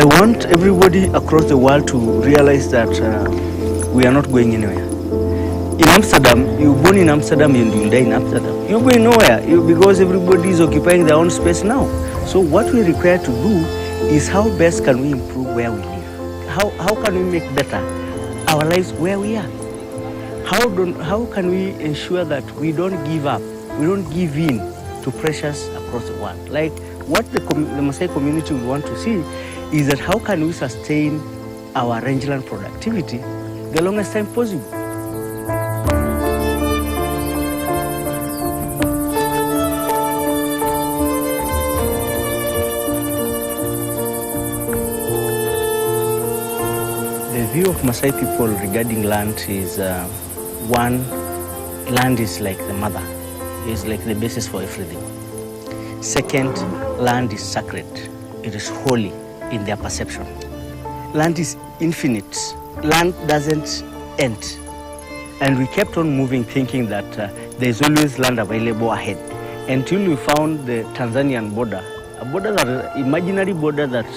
I want everybody across the world to realize that we are not going anywhere. In Amsterdam, you're born in Amsterdam and you'll die in Amsterdam. You're going nowhere because everybody is occupying their own space now. So what we require to do is how best can we improve where we live? How can we make better our lives where we are? How can we ensure that we don't give up, we don't give in to pressures across the world? Like what the Maasai community would want to see is that how can we sustain our rangeland productivity the longest time possible? The view of Maasai people regarding land is one, land is like the mother, it's like the basis for everything. Second, land is sacred, it is holy in their perception. Land is infinite, land doesn't end. And we kept on moving thinking that there's always land available ahead until we found the Tanzanian border, a border that imaginary border that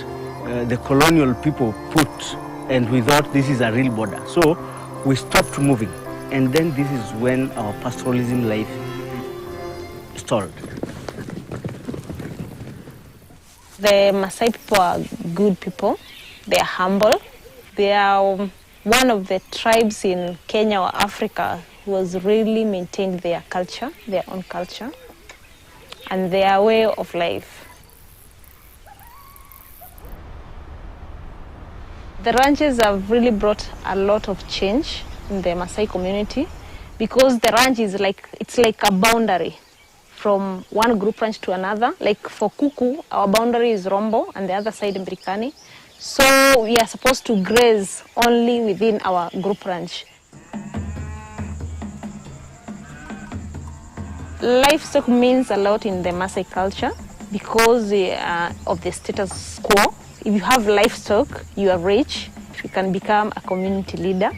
the colonial people put, and we thought this is a real border. So we stopped moving, and then this is when our pastoralism life stalled. The Maasai people are good people. They are humble. They are one of the tribes in Kenya or Africa who has really maintained their culture, their own culture, and their way of life. The ranches have really brought a lot of change in the Maasai community because the ranch is it's like a boundary from one group ranch to another. Like for Kuku, our boundary is Rombo and the other side Mbrikani. So we are supposed to graze only within our group ranch. Livestock means a lot in the Maasai culture because of the status quo. If you have livestock, you are rich. You can become a community leader.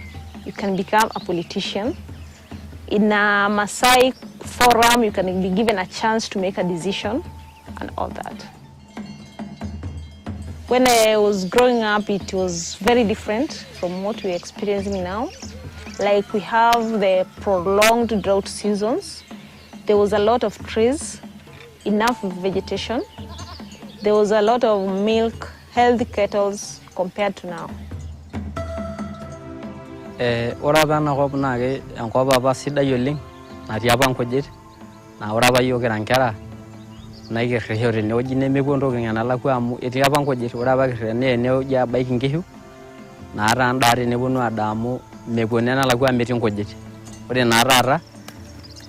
You can become a politician. In a Maasai forum, you can be given a chance to make a decision and all that. When I was growing up, it was very different from what we're experiencing now. Like we have the prolonged drought seasons. There was a lot of trees, enough vegetation. There was a lot of milk, healthy kettles compared to now. Ora apa ena kop naa enkop apa sidai oleng natii apa nkujit naa ore apa yiok kira nkera naikirrisho tenewueji nemepuo ntokitin enalakwa amu etii apa nkujit. Ore apa kirri enewueji abaiki nkishu naata endaa teneponu adaa amu mepuo enalakwa metii nkujit. Ore naa taata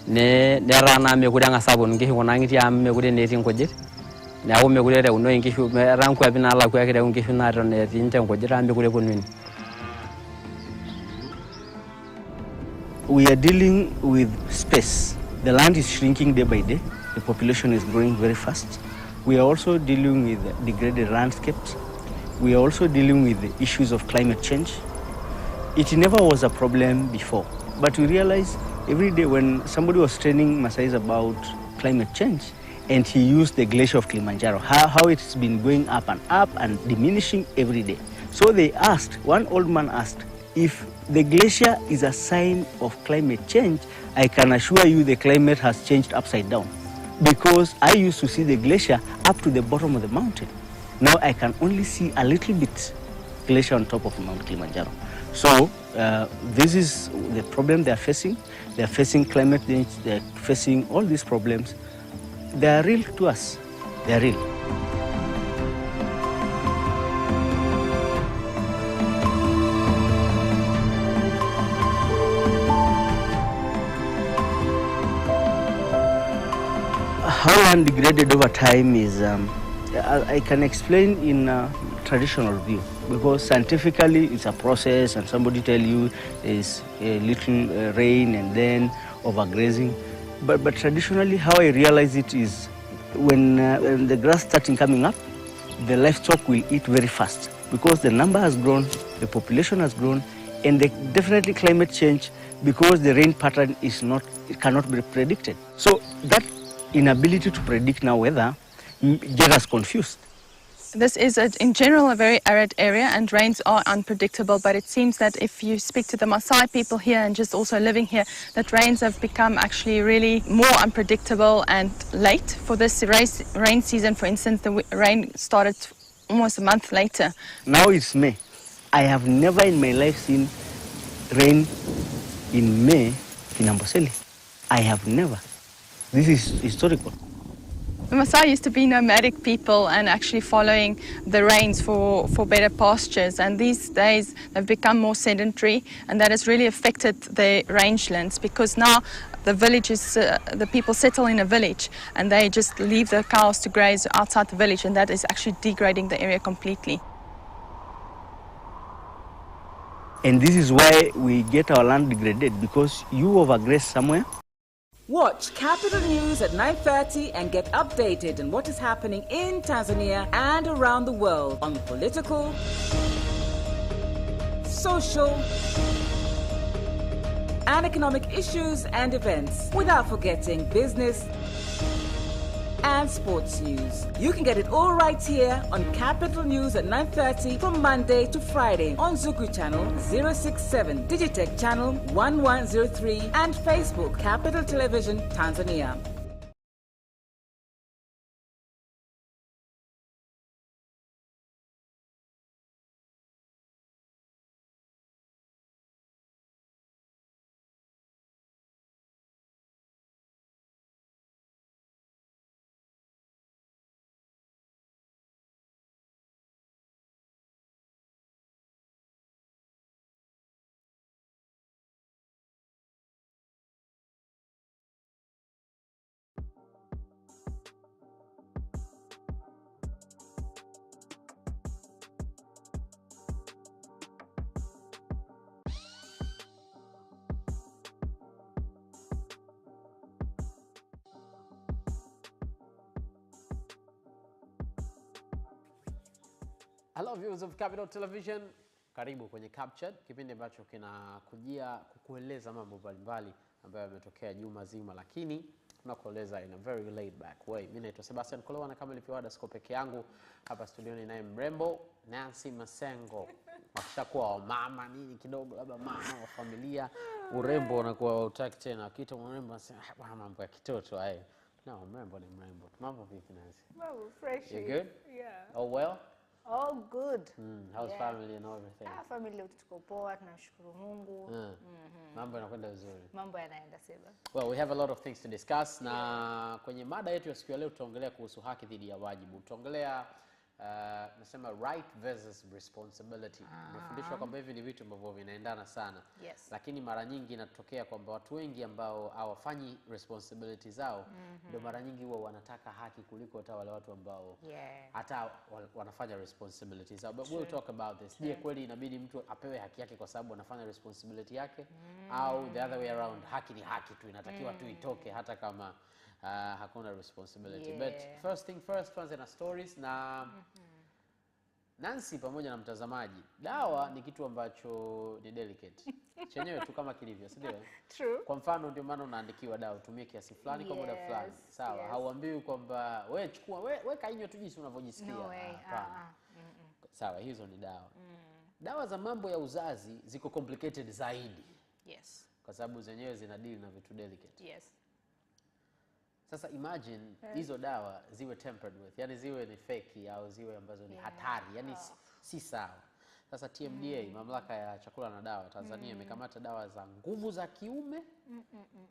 netaa naa mekure eng'as aponu nkishu kuna ng'itie amu mekure netii nkujit. Neeku mekure ereunoi nkishu, etaa nkwapi naalakwa kireu nkishu naaton etii ninche nkujit amu mekure eponu ene. We are dealing with space. The land is shrinking day by day. The population is growing very fast. We are also dealing with degraded landscapes. We are also dealing with the issues of climate change. It never was a problem before, but we realize every day when somebody was training Maasais about climate change, and he used the glacier of Kilimanjaro, how it's been going up and diminishing every day. So they asked, one old man asked, if the glacier is a sign of climate change, I can assure you the climate has changed upside down. Because I used to see the glacier up to the bottom of the mountain. Now I can only see a little bit glacier on top of Mount Kilimanjaro. So this is the problem they are facing. They are facing climate change, they are facing all these problems. They are real to us. They are real. How land degraded over time is, I can explain in a traditional view, because scientifically it's a process and somebody tell you there's a little rain and then overgrazing. But traditionally how I realize it is when the grass starting coming up, the livestock will eat very fast because the number has grown, the population has grown, and definitely climate change because the rain pattern is not, it cannot be predicted. So that inability to predict now weather get us confused. This is, in general, a very arid area, and rains are unpredictable, but it seems that if you speak to the Maasai people here and just also living here, that rains have become actually really more unpredictable and late. For this rain season, for instance, the rain started almost a month later. Now it's May. I have never in my life seen rain in May in Amboseli. I have never. This is historical. The Maasai used to be nomadic people and actually following the rains for better pastures, and these days they've become more sedentary, and that has really affected their rangelands, because now the villages, the people settle in a village and they just leave the cows to graze outside the village, and that is actually degrading the area completely. And this is why we get our land degraded, because you overgraze somewhere. Watch Capital News at 9:30 and get updated on what is happening in Tanzania and around the world on political, social, and economic issues and events, without forgetting business and sports news. You can get it all right here on Capital News at 9:30 from Monday to Friday on Zuku Channel 067, Digitech Channel 1103, and Facebook Capital Television Tanzania. Hello viewers of Capital Television, karibu kwenye CapChat, kipindi ambacho kinakujia kukueleza mambo mbalimbali ambayo yametokea juma zima, lakini tunakueleza in a very laid back way. Mimi naitwa Sebastian Kolewa, na kama ilivyoada siko peke yangu hapa studioni, naye mrembo Nancy Masengo. Wakishakuwa mama nini kidogo, labda mama wa familia, urembo unakuwa utaki tena, kitu mrembo anasema bwana mambo ya kitoto haya. No, mrembo ni mrembo. Mambo vipi Nancy? Well, fresh. You good? Yeah. Oh well? All good. How's family and everything? Family tuko poa, tunashukuru Mungu. Mambo yanakwenda vizuri. Mambo yanaenda sema. Well, we have a lot of things to discuss, na kwenye mada yetu ya siku ya leo tutaongelea kuhusu haki dhidi ya wajibu. Tutaongelea nasema right versus responsibility. Nimefundishwa kwamba hivi ni vitu ambavyo vinaendana sana. Yes. Lakini mara nyingi inatokea kwamba watu wengi ambao hawafanyi responsibility zao ndio mara nyingi huwa wanataka haki kuliko hata wale watu ambao hata wanafanya responsibility zao. But we'll talk about this. Je, kweli inabidi mtu apewe haki yake kwa sababu anafanya responsibility yake, au the other way around, haki ni haki tu, inatakiwa tu itoke hata kama hakuna responsibility. But first thing first, tuanze na stories na Nancy pamoja na mtazamaji. Dawa ni kitu ambacho ni delicate. Chenyewe tu kama kilivyo, si ndio? True. Kwa mfano ndio maana unaandikiwa dawa utumie kiasi fulani kwa muda fulani. Sawa, hauambiwi kwamba wewe chukua wewe kainywe tu jinsi unavyojisikia. No way. Sawa, hizo ni dawa. Dawa za mambo ya uzazi ziko complicated zaidi. Yes. Kwa sababu zenyewe zina deal na vitu delicate. Yes. Sasa imagine hizo dawa ziwe tempered with, yani ziwe ni fake au ziwe ambazo ni hatari, yani si sawa. Sasa TMDA, mamlaka ya chakula na dawa Tanzania, imekamata dawa za nguvu za kiume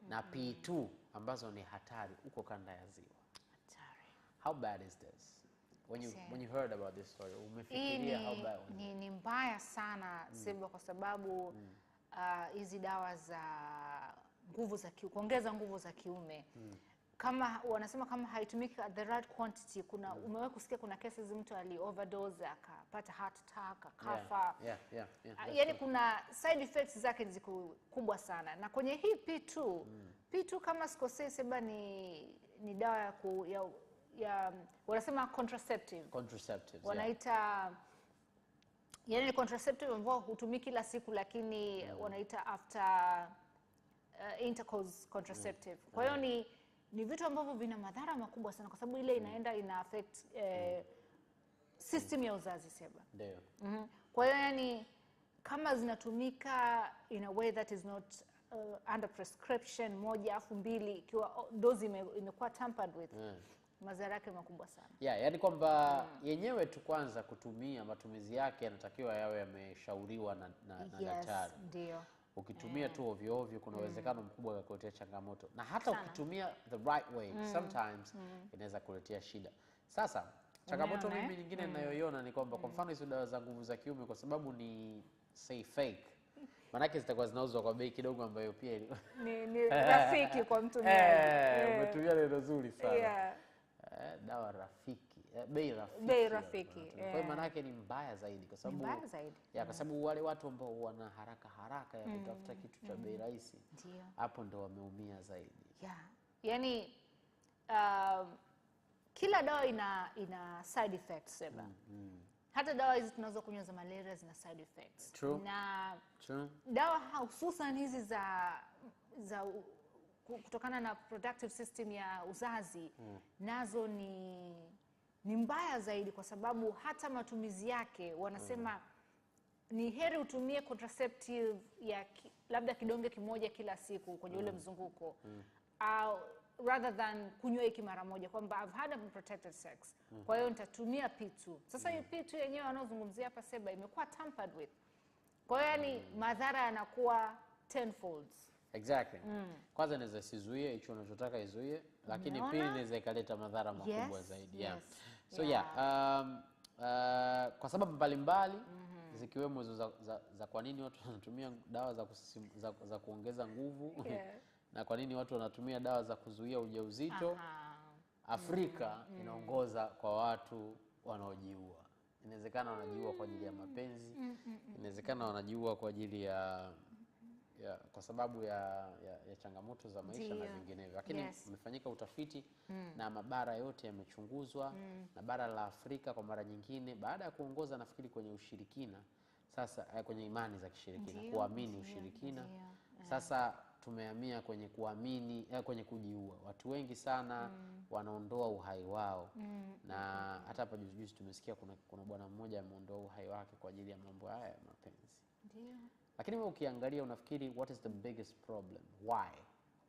na P2 ambazo ni hatari huko kanda ya Ziwa. Hatari. How bad is this? When you heard about this story, umefikiria how bad? Ni mbaya sana Seba, kwa sababu hizi dawa za nguvu za kiume, kuongeza nguvu za kiume, kama wanasema kama haitumiki at the right quantity, kuna umewahi kusikia kuna cases mtu ali overdose akapata heart attack akafa. Yani kuna side effects zake ziko kubwa sana. Na kwenye hii P2 kama sikosei Seba ni dawa ya wanasema contraceptives wanaita yani ni contraceptive ambao hutumiki kila siku, lakini wanaita after intercourse contraceptive. Kwa hiyo ni vitu ambavyo vina madhara makubwa sana, kwa sababu ile inaenda ina affect system ya uzazi Seba. Ndio. Kwa hiyo yani kama zinatumika in a way that is not under prescription, moja afu mbili, ikiwa dozi imekuwa tampered with, madhara yake makubwa sana. Yani kwamba yenyewe tu kwanza kutumia, matumizi yake yanatakiwa yawe yameshauriwa na daktari. Ndio. Ukitumia tu ovyo ovyo kuna uwezekano mkubwa wa kuletea changamoto, na hata ukitumia the right way sometimes inaweza kuletea shida. Sasa changamoto mimi nyingine ninayoiona ni kwamba kwa mfano hizo dawa za nguvu za kiume, kwa sababu ni say fake, manake zitakuwa zinauzwa kwa bei kidogo ambayo pia ni rafiki kwa mtumiaji. Umetumia neno zuri sana. Dawa rafiki, bei rafiki. Kwa hiyo manake ni mbaya zaidi, kwa sababu kwa sababu wale watu ambao wana haraka ya kutafuta kitu cha bei rahisi, hapo ndo wameumia zaidi. Yani kila dawa ina side effects Seba. Hata dawa hizi tunazokunywa za malaria zina side effects. True. Na True. Dawa hususan hizi za kutokana na productive system ya uzazi nazo ni mbaya zaidi, kwa sababu hata matumizi yake wanasema ni heri utumie contraceptive ya labda kidonge kimoja kila siku kwenye ule mzunguko au rather than kunywa hiki mara moja, kwamba I've had unprotected sex, kwa hiyo nitatumia P2. Sasa hiyo P2 yenyewe wanaozungumzia hapa Seba imekuwa tampered with, kwa hiyo yani madhara yanakuwa tenfold. Exactly. Kwanza inaweza sizuie hicho unachotaka izuie, lakini pili inaweza ikaleta madhara makubwa zaidi. So kwa sababu mbalimbali zikiwemo za kwa nini watu wanatumia dawa za kuongeza nguvu na kwa nini watu wanatumia dawa za kuzuia ujauzito. Afrika inaongoza kwa watu wanaojiua. Inawezekana wanajiua kwa ajili ya mapenzi, inawezekana wanajiua kwa ajili ya kwa sababu ya changamoto za maisha na vinginevyo. Lakini umefanyika utafiti na mabara yote yamechunguzwa, na bara la Afrika kwa mara nyingine baada ya kuongoza nafikiri kwenye ushirikina, sasa kwenye imani za kishirikina, kuamini ushirikina. Sasa tumehamia kwenye kuamini kwenye kujiua. Watu wengi sana wanaondoa uhai wao. Na hata hapa juzi tumesikia kuna bwana mmoja ameondoa uhai wake kwa ajili ya mambo haya ya mapenzi. Ndio. Lakini wewe ukiangalia unafikiri what is the biggest problem?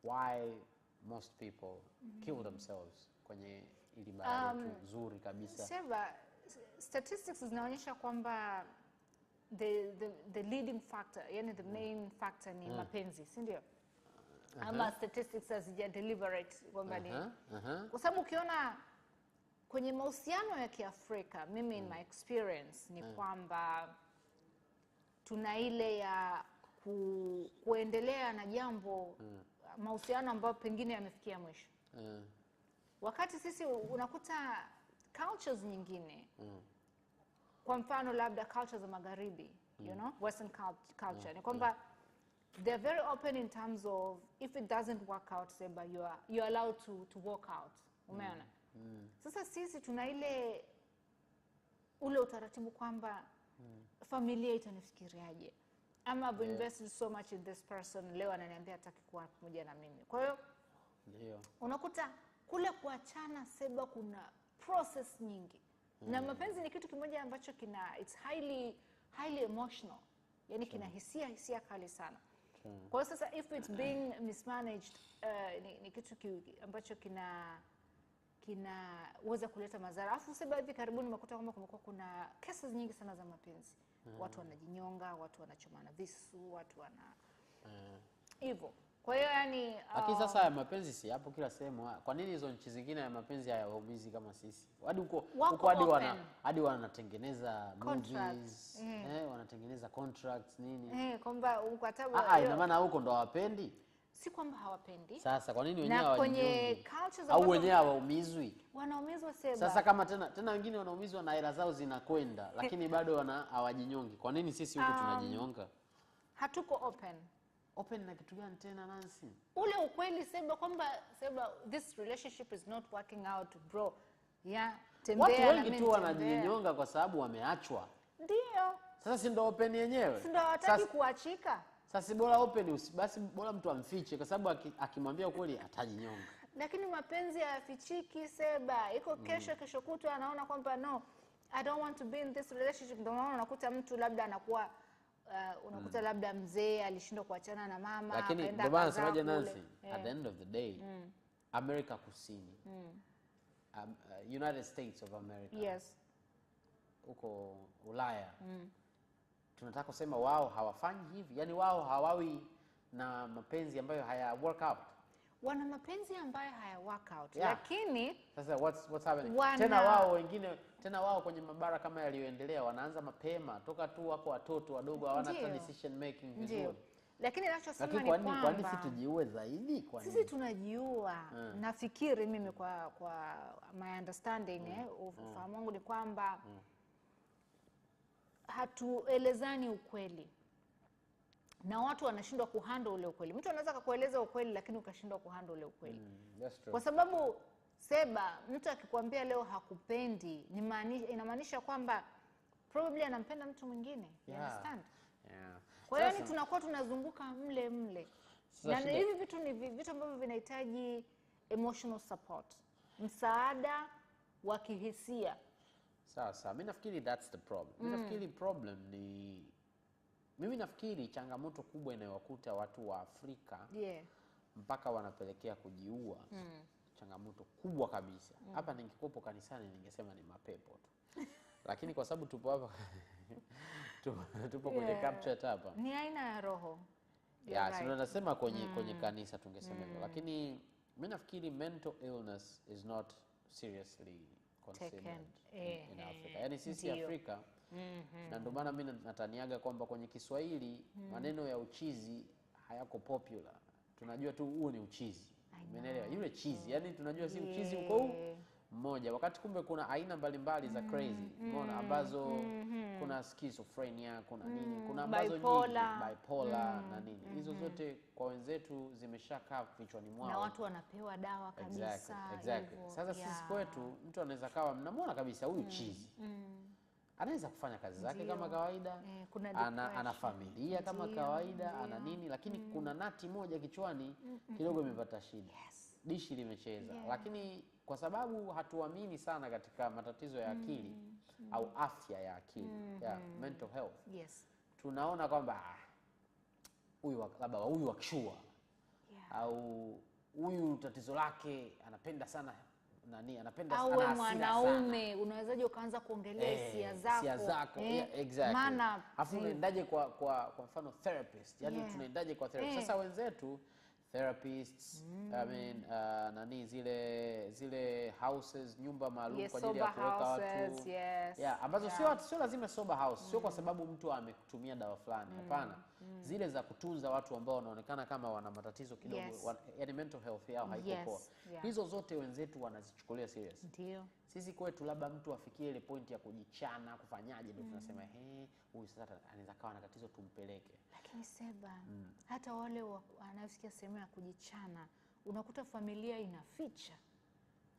Why most people kill themselves kwenye ili bara letu zuri kabisa? Seba, statistics zinaonyesha kwamba the leading factor, yani the main factor ni mapenzi, si ndio? Ama statistics hazija deliberate kwamba ni kwa sababu ukiona kwenye mahusiano ya Kiafrika, mimi in my experience ni kwamba tuna ile ya kuendelea na jambo mahusiano ambayo pengine yamefikia mwisho. Wakati sisi unakuta cultures nyingine, kwa mfano labda cultures za magharibi, you know, western culture, ni kwamba they're very open in terms of if it doesn't work out, Seba, you're allowed to walk out. Umeona? Sasa sisi tuna ule utaratibu kwamba familia itanifikiriaje, ama I've invested so much in this person, leo ananiambia hataki kuwa pamoja na mimi. Kwa hiyo ndio unakuta kule kuachana Seba kuna process nyingi. Na mapenzi ni kitu kimoja ambacho it's highly emotional, yani kina hisia kali sana. Kwa hiyo sasa if it's being mismanaged, ni kitu ambacho kinaweza kuleta madhara. Alafu Seba, hivi karibuni nimekuta kwamba kumekuwa kuna cases nyingi sana za mapenzi. Watu wanajinyonga, watu wanachomana visu, watu hivyo. Kwa hiyo yani lakini sasa ya mapenzi si hapo kila sehemu. Kwa nini hizo nchi zingine ya mapenzi hayawaumizi kama sisi? Hadi huko hadi wanatengeneza movies, wanatengeneza contracts nini? Kwamba mkataba ina maana huko ndo hawapendi. Si kwamba hawapendi. Sasa kwa nini wenyewe hawajinyongi? Au wenyewe hawaumizwi? Wanaumizwa Seba. Sasa kama tena wengine wanaumizwa na hela zao zinakwenda, lakini bado hawajinyongi. Kwa nini sisi huko tunajinyonga? Hatuko open na kitu gani tena Nancy? Ule ukweli Seba kwamba this relationship is not working out, bro. Tembea. Watu wengi tu wanajinyonga kwa sababu wameachwa. Ndio. Sasa si ndo open yenyewe? Si ndo hataki kuachika. Sasa bora open, basi bora mtu amfiche, kwa sababu akimwambia ukweli atajinyonga. Lakini mapenzi hayafichiki Seba. Iko kesho kutwa anaona kwamba no, I don't want to be in this relationship. Ndio maana unakuta mtu labda anakuwa unakuta labda mzee alishindwa kuachana na mama lakini ndio maana nasemaje Nancy, at the end of the day America Kusini United States of America, yes, huko Ulaya, tunataka kusema wao hawafanyi hivi, yani wao hawawi na mapenzi ambayo haya work out. Wana mapenzi ambayo haya work out, lakini sasa what's happening? Tena wao wengine, tena wao kwenye mabara kama yaliyoendelea wanaanza mapema toka tu wako watoto wadogo, hawana decision making vizuri. Lakini ninachosema ni kwamba kwa nini sisi tujiue zaidi? Kwa nini sisi tunajiua? Nafikiri mimi kwa my understanding ufahamu wangu ni kwamba hatuelezani ukweli. Na watu wanashindwa kuhandle ule ukweli. Mtu anaweza kukueleza ukweli lakini ukashindwa kuhandle ule ukweli. That's true. Kwa sababu Seba, mtu akikwambia leo hakupendi, inamaanisha kwamba probably anampenda mtu mwingine. You understand? Kwa hiyo tunakuwa tunazunguka mle. Na hivi vitu ni vitu ambavyo vinahitaji emotional support. Msaada wa kihisia. Sasa mimi nafikiri that's the problem. Mimi nafikiri problem ni mimi nafikiri changamoto kubwa inayowakuta watu wa Afrika mpaka wanapelekea kujiua. Changamoto kubwa kabisa. Hapa ningekupo kanisani ningesema ni mapepo tu. Lakini kwa sababu tupo hapa tupo kwenye CapChat hapa. Ni aina ya roho. Sio nasema kwenye kanisa tungesema hivyo. Lakini mimi nafikiri mental illness is not seriously considered in Africa. Yaani sisi Afrika na ndio maana mimi nataniaga kwamba kwenye Kiswahili maneno ya uchizi hayako popular. Tunajua tu huo ni uchizi. Umeelewa? Yule chizi, yani tunajua si uchizi uko mmoja. Wakati kumbe kuna aina mbalimbali za crazy. Umeona ambazo kuna schizophrenia, kuna nini, kuna ambazo bipolar na nini. Hizo zote kwa wenzetu zimeshakaa vichwani mwao. Na watu wanapewa dawa kabisa. Exactly. Sasa sisi kwetu mtu anaweza kawa mnamuona kabisa huyu chizi. Anaweza kufanya kazi zake kama kawaida, ana familia kama kawaida, ana nini, lakini kuna nati moja kichwani kidogo imepata shida. Dishi limecheza. Lakini kwa sababu hatuamini sana katika matatizo ya akili au afya ya akili, mental health. Tunaona kwamba huyu labda huyu akishua au huyu tatizo lake anapenda sana anapenda sana hasira. Au mwanaume unawezaje ukaanza kuongelea hisia zako? Exactly. Maana afu unaendaje kwa mfano therapist? Yaani tunaendaje kwa therapist? Sasa wenzetu therapists, I mean zile houses, nyumba maalum kwa ajili ya kuweka watu. Ambazo sio lazima sober house, sio kwa sababu mtu ametumia dawa fulani, hapana. Zile za kutunza watu ambao wanaonekana kama wana matatizo kidogo, yani mental health yao haiko poa. Hizo zote wenzetu wanazichukulia serious. Ndio. Sisi kwetu labda mtu afikie ile point ya kujichana, kufanyaje, ndio tunasema huyu sasa anaweza kawa na tatizo tumpeleke. Lakini Seba, hata wale wanaosikia sehemu ya kujichana, unakuta familia inaficha.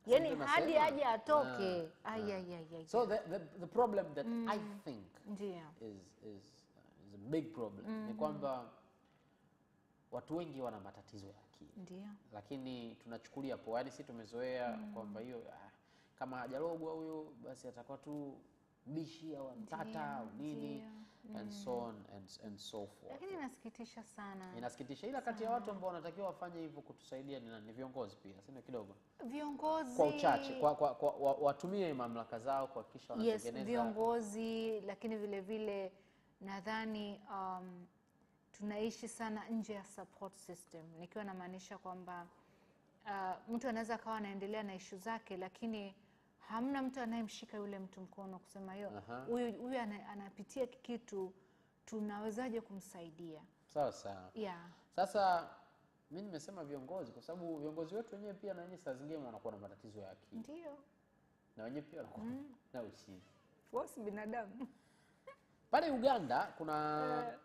Yaani hadi aje atoke. So the problem that I think is a big problem ni kwamba watu wengi wana matatizo ya akili. Ndio. Lakini tunachukulia poa. Yaani sisi tumezoea kwamba hiyo kama hajarogwa huyo basi atakuwa tu bishi au mtata au nini and so on and so forth. Lakini inasikitisha sana. Inasikitisha, ila kati ya watu ambao wanatakiwa wafanye hivyo kutusaidia ni viongozi pia. Sema kidogo. Viongozi kwa uchache watumie mamlaka zao kuhakikisha wanatengeneza viongozi, lakini vile vile nadhani tunaishi sana nje ya support system. Nikiwa namaanisha kwamba mtu anaweza kawa anaendelea na issue zake lakini hamna mtu anayemshika yule mtu mkono kusema huyu anapitia kitu, tunawezaje kumsaidia? Sawa. Sasa mimi nimesema viongozi kwa sababu viongozi wetu wenyewe pia na wenyewe saa zingine wanakuwa na matatizo ya akili. Ndio. Na wenyewe pia wanakuwa na uchizi. Wote binadamu. Pale Uganda kuna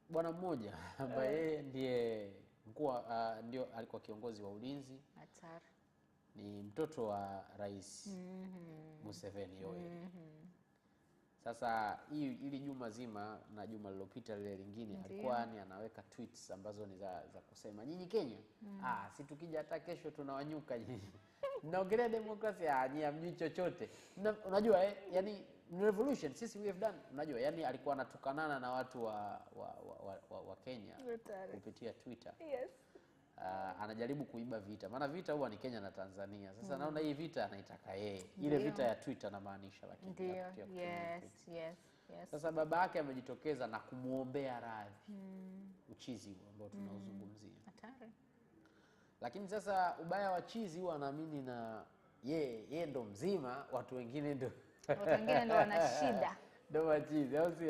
bwana mmoja ambaye ndiye mkuu ndio alikuwa kiongozi wa ulinzi. Hatari. Ni mtoto wa Rais Museveni yoye. Sasa ili juma zima na juma lililopita lile lingine alikuwa ni anaweka tweets ambazo ni za kusema nyinyi Kenya, si tukija hata kesho tunawanyuka nyinyi. Mnaongelea demokrasia, nyinyi hamjui chochote. Unajua yani revolution sisi we have done. Unajua yani alikuwa anatukanana na watu wa Kenya kupitia Twitter. Yes. Anajaribu kuiba vita. Maana vita huwa ni Kenya na Tanzania. Sasa naona hii vita anaitaka yeye. Ile vita ya Twitter na maanisha lakini yes. Sasa baba yake amejitokeza na kumuombea radhi. Uchizi ambao tunauzungumzia. Hatari. Lakini sasa ubaya wa chizi huwa anaamini na yeye ndo mzima, watu wengine ndo wana shida. Ndo machizi. Au si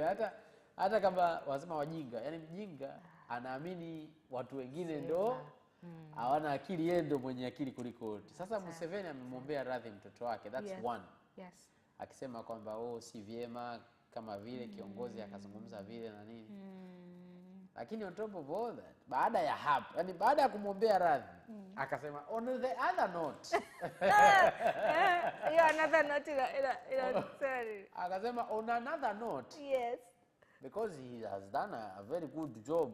hata kama wasema wajinga, yani mjinga anaamini watu wengine ndo hawana akili, yeye ndo mwenye akili kuliko wote. Sasa Museveni amemwombea radhi mtoto wake. That's one. Yes. Akisema kwamba si vyema kama vile kiongozi akazungumza vile na nini. Lakini on top of all that, baada ya hapo, yani baada ya kumwombea radhi, akasema on the other note. Another note sorry. Akasema on another note. Yes. Because he has done a very good job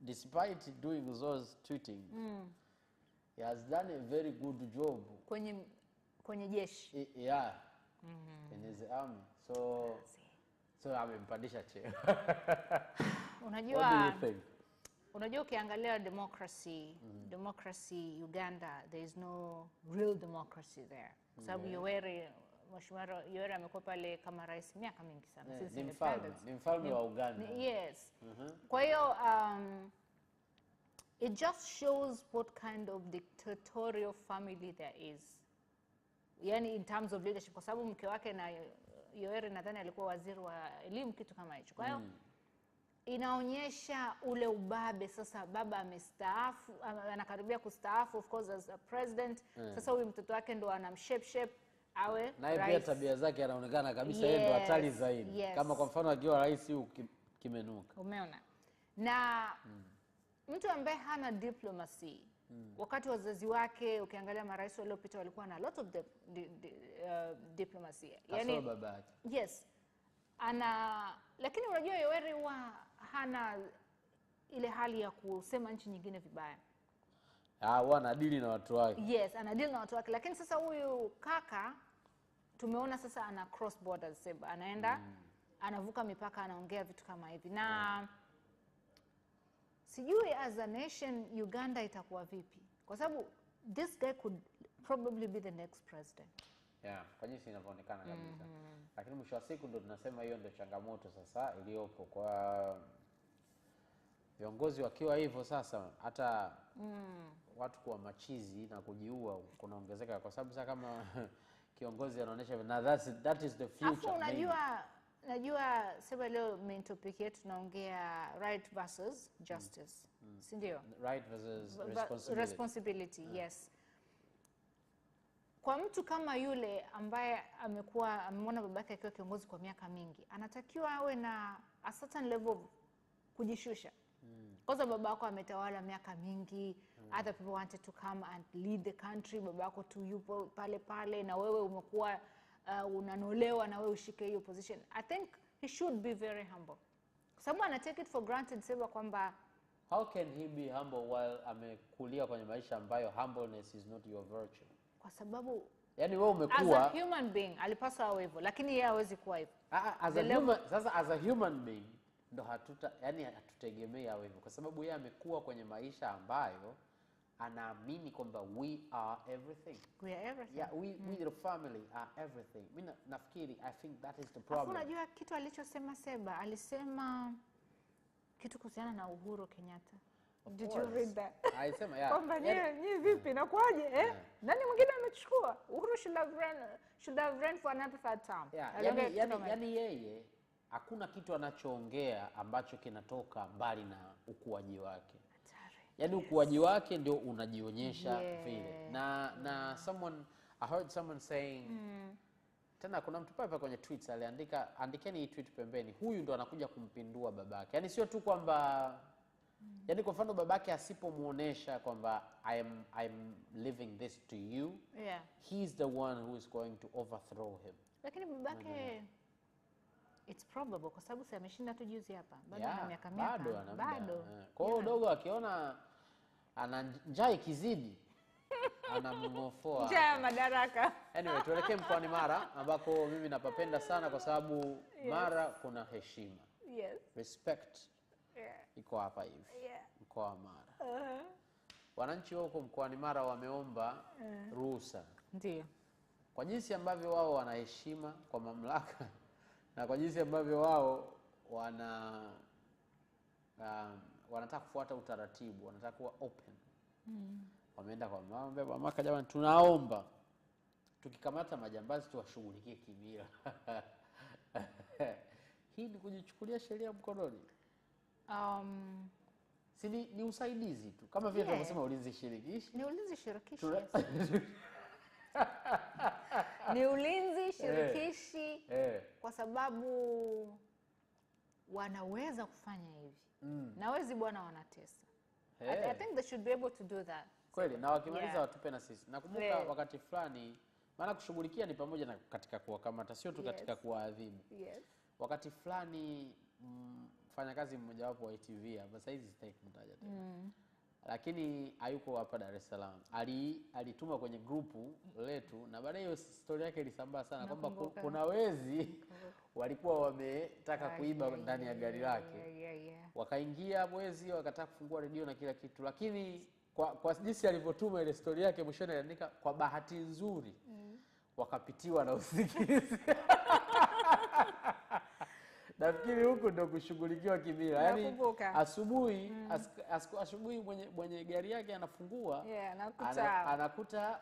despite doing those tweeting. He has done a very good job kwenye jeshi. Yeah. In his army. So amempandisha cheo. Unajua ukiangalia democracy Uganda, there is no real democracy there. Kwa sababu Mheshimiwa Yoweri amekuwa pale kama rais miaka mingi sana since independence. Ni mfalme wa Uganda. Yes. Kwa hiyo it just shows what kind of dictatorial family there is. Yani in terms of leadership, kwa sababu mke wake na Yoweri nadhani alikuwa waziri wa elimu, kitu kama hicho. Kwa hiyo inaonyesha ule ubabe. Sasa baba amestaafu, anakaribia kustaafu of course as a president. Sasa huyu mtoto wake ndo anamshape awe rais. Na pia tabia zake anaonekana kabisa yeye ndo hatari zaidi. Kama kwa mfano akiwa rais kimenuka. Umeona? Na mtu ambaye hana diplomacy, wakati wazazi wake ukiangalia marais waliopita walikuwa na a lot of diplomacy. Yani baba yake. Yes. Lakini unajua Yoweri huwa hana ile hali ya kusema nchi nyingine vibaya. Huwa anadili na watu wake. Yes, anadili na watu wake. Lakini sasa huyu kaka tumeona sasa ana cross borders, anaenda anavuka mipaka, anaongea vitu kama hivi. Na sijui as a nation Uganda itakuwa vipi, kwa sababu this guy could probably be the next president. Kwa jinsi inavyoonekana kabisa. Lakini mwisho wa siku ndo tunasema hiyo ndo changamoto sasa iliyopo kwa viongozi wakiwa hivyo. Sasa hata watu kuwa machizi na kujiua kunaongezeka, kwa sababu sasa kama kiongozi anaonyesha na that is the future. Najua sema leo main topic yetu tunaongea right versus justice. Si ndio? Right versus responsibility. Yes. Kwa mtu kama yule ambaye amemwona babake akiwa kiongozi kwa miaka mingi, anatakiwa awe na a certain level of kujishusha. Kwa sababu babako ametawala miaka mingi, other people wanted to come and lead the country, babako tu yupo pale na wewe umekuwa unanolewa na wewe ushike hiyo position. I think he should be very humble. Someone ana take it for granted sema kwamba how can he be humble while amekulia kwenye maisha ambayo humbleness is not your virtue? Kwa sababu yani wewe umekuwa as a human being alipaswa awe hivyo, lakini yeye hawezi kuwa hivyo. As a human being ndo hatutegemei awe hivyo, kwa sababu yeye amekuwa kwenye maisha ambayo anaamini kwamba we are everything. We are everything. Yeah, we the family are everything. Mimi nafikiri I think that is the problem. Unajua kitu alichosema Seba, alisema kitu kuhusiana na Uhuru Kenyatta. Did you read that? Alisema kwamba nyie vipi na kwaje nani mwingine amechukua? Uhuru should have run for another third term. Yani yeye hakuna kitu anachoongea ambacho kinatoka mbali na ukuaji wake. Yani ukuaji wake ndio unajionyesha vile. Na I heard someone saying tena kuna mtu pale kwenye tweets aliandika, andikeni hii tweet pembeni, huyu ndo anakuja kumpindua babake. Yani sio tu kwamba yani kwa mfano babake asipomuonesha kwamba I'm leaving this to you, he's the one who is going to overthrow him. Lakini babake it's probable kwa sababu si ameshinda tu juzi hapa. Bado ana miaka bado. Kwa hiyo dogo akiona ana njaa ikizidi anamngofoa. Njaa madaraka. Anyway, tuelekee mkoani Mara ambako mimi napapenda sana kwa sababu Mara kuna heshima. Yes. Respect. Yeah. Iko hapa hivi. Yeah. Mkoa wa Mara. Wananchi huko mkoani Mara wameomba ruhusa. Ndio. Kwa jinsi ambavyo wao wanaheshima kwa mamlaka na kwa jinsi ambavyo wao wanataka kufuata utaratibu, wanataka kuwa open. Wameenda kwa mamlaka, jamani, tunaomba tukikamata majambazi tuwashughulikie kimila. Hii ni kujichukulia sheria mkononi. Si ni usaidizi tu. Kama vile tunasema ulinzi shirikishi. Ni ulinzi shirikishi. Ni ulinzi shirikishi kwa sababu wanaweza kufanya hivi. Na wezi bwana wanatesa. I think they should be able to do that. Kweli, na wakimaliza watupe na sisi. Nakumbuka wakati fulani, maana kushughulikia ni pamoja na katika kuwakamata, sio tu katika kuwaadhibu. Yes. Wakati fulani mfanyakazi mmoja wapo wa ITV hapa, sasa hizi sitaki kumtaja tena. Lakini hayuko hapa Dar es Salaam. Alituma kwenye grupu letu na baadaye hiyo story yake ilisambaa sana kwamba kuna wezi walikuwa wametaka kuiba ndani ya gari lake. Wakaingia wezi, wakataka kufungua redio na kila kitu, lakini kwa jinsi alivyotuma ile story yake mwishoni aliandika kwa bahati nzuri wakapitiwa na usingizi. Nafikiri huko ndo kushughulikiwa kimila. Yaani asubuhi mwenye gari yake anafungua, anakuta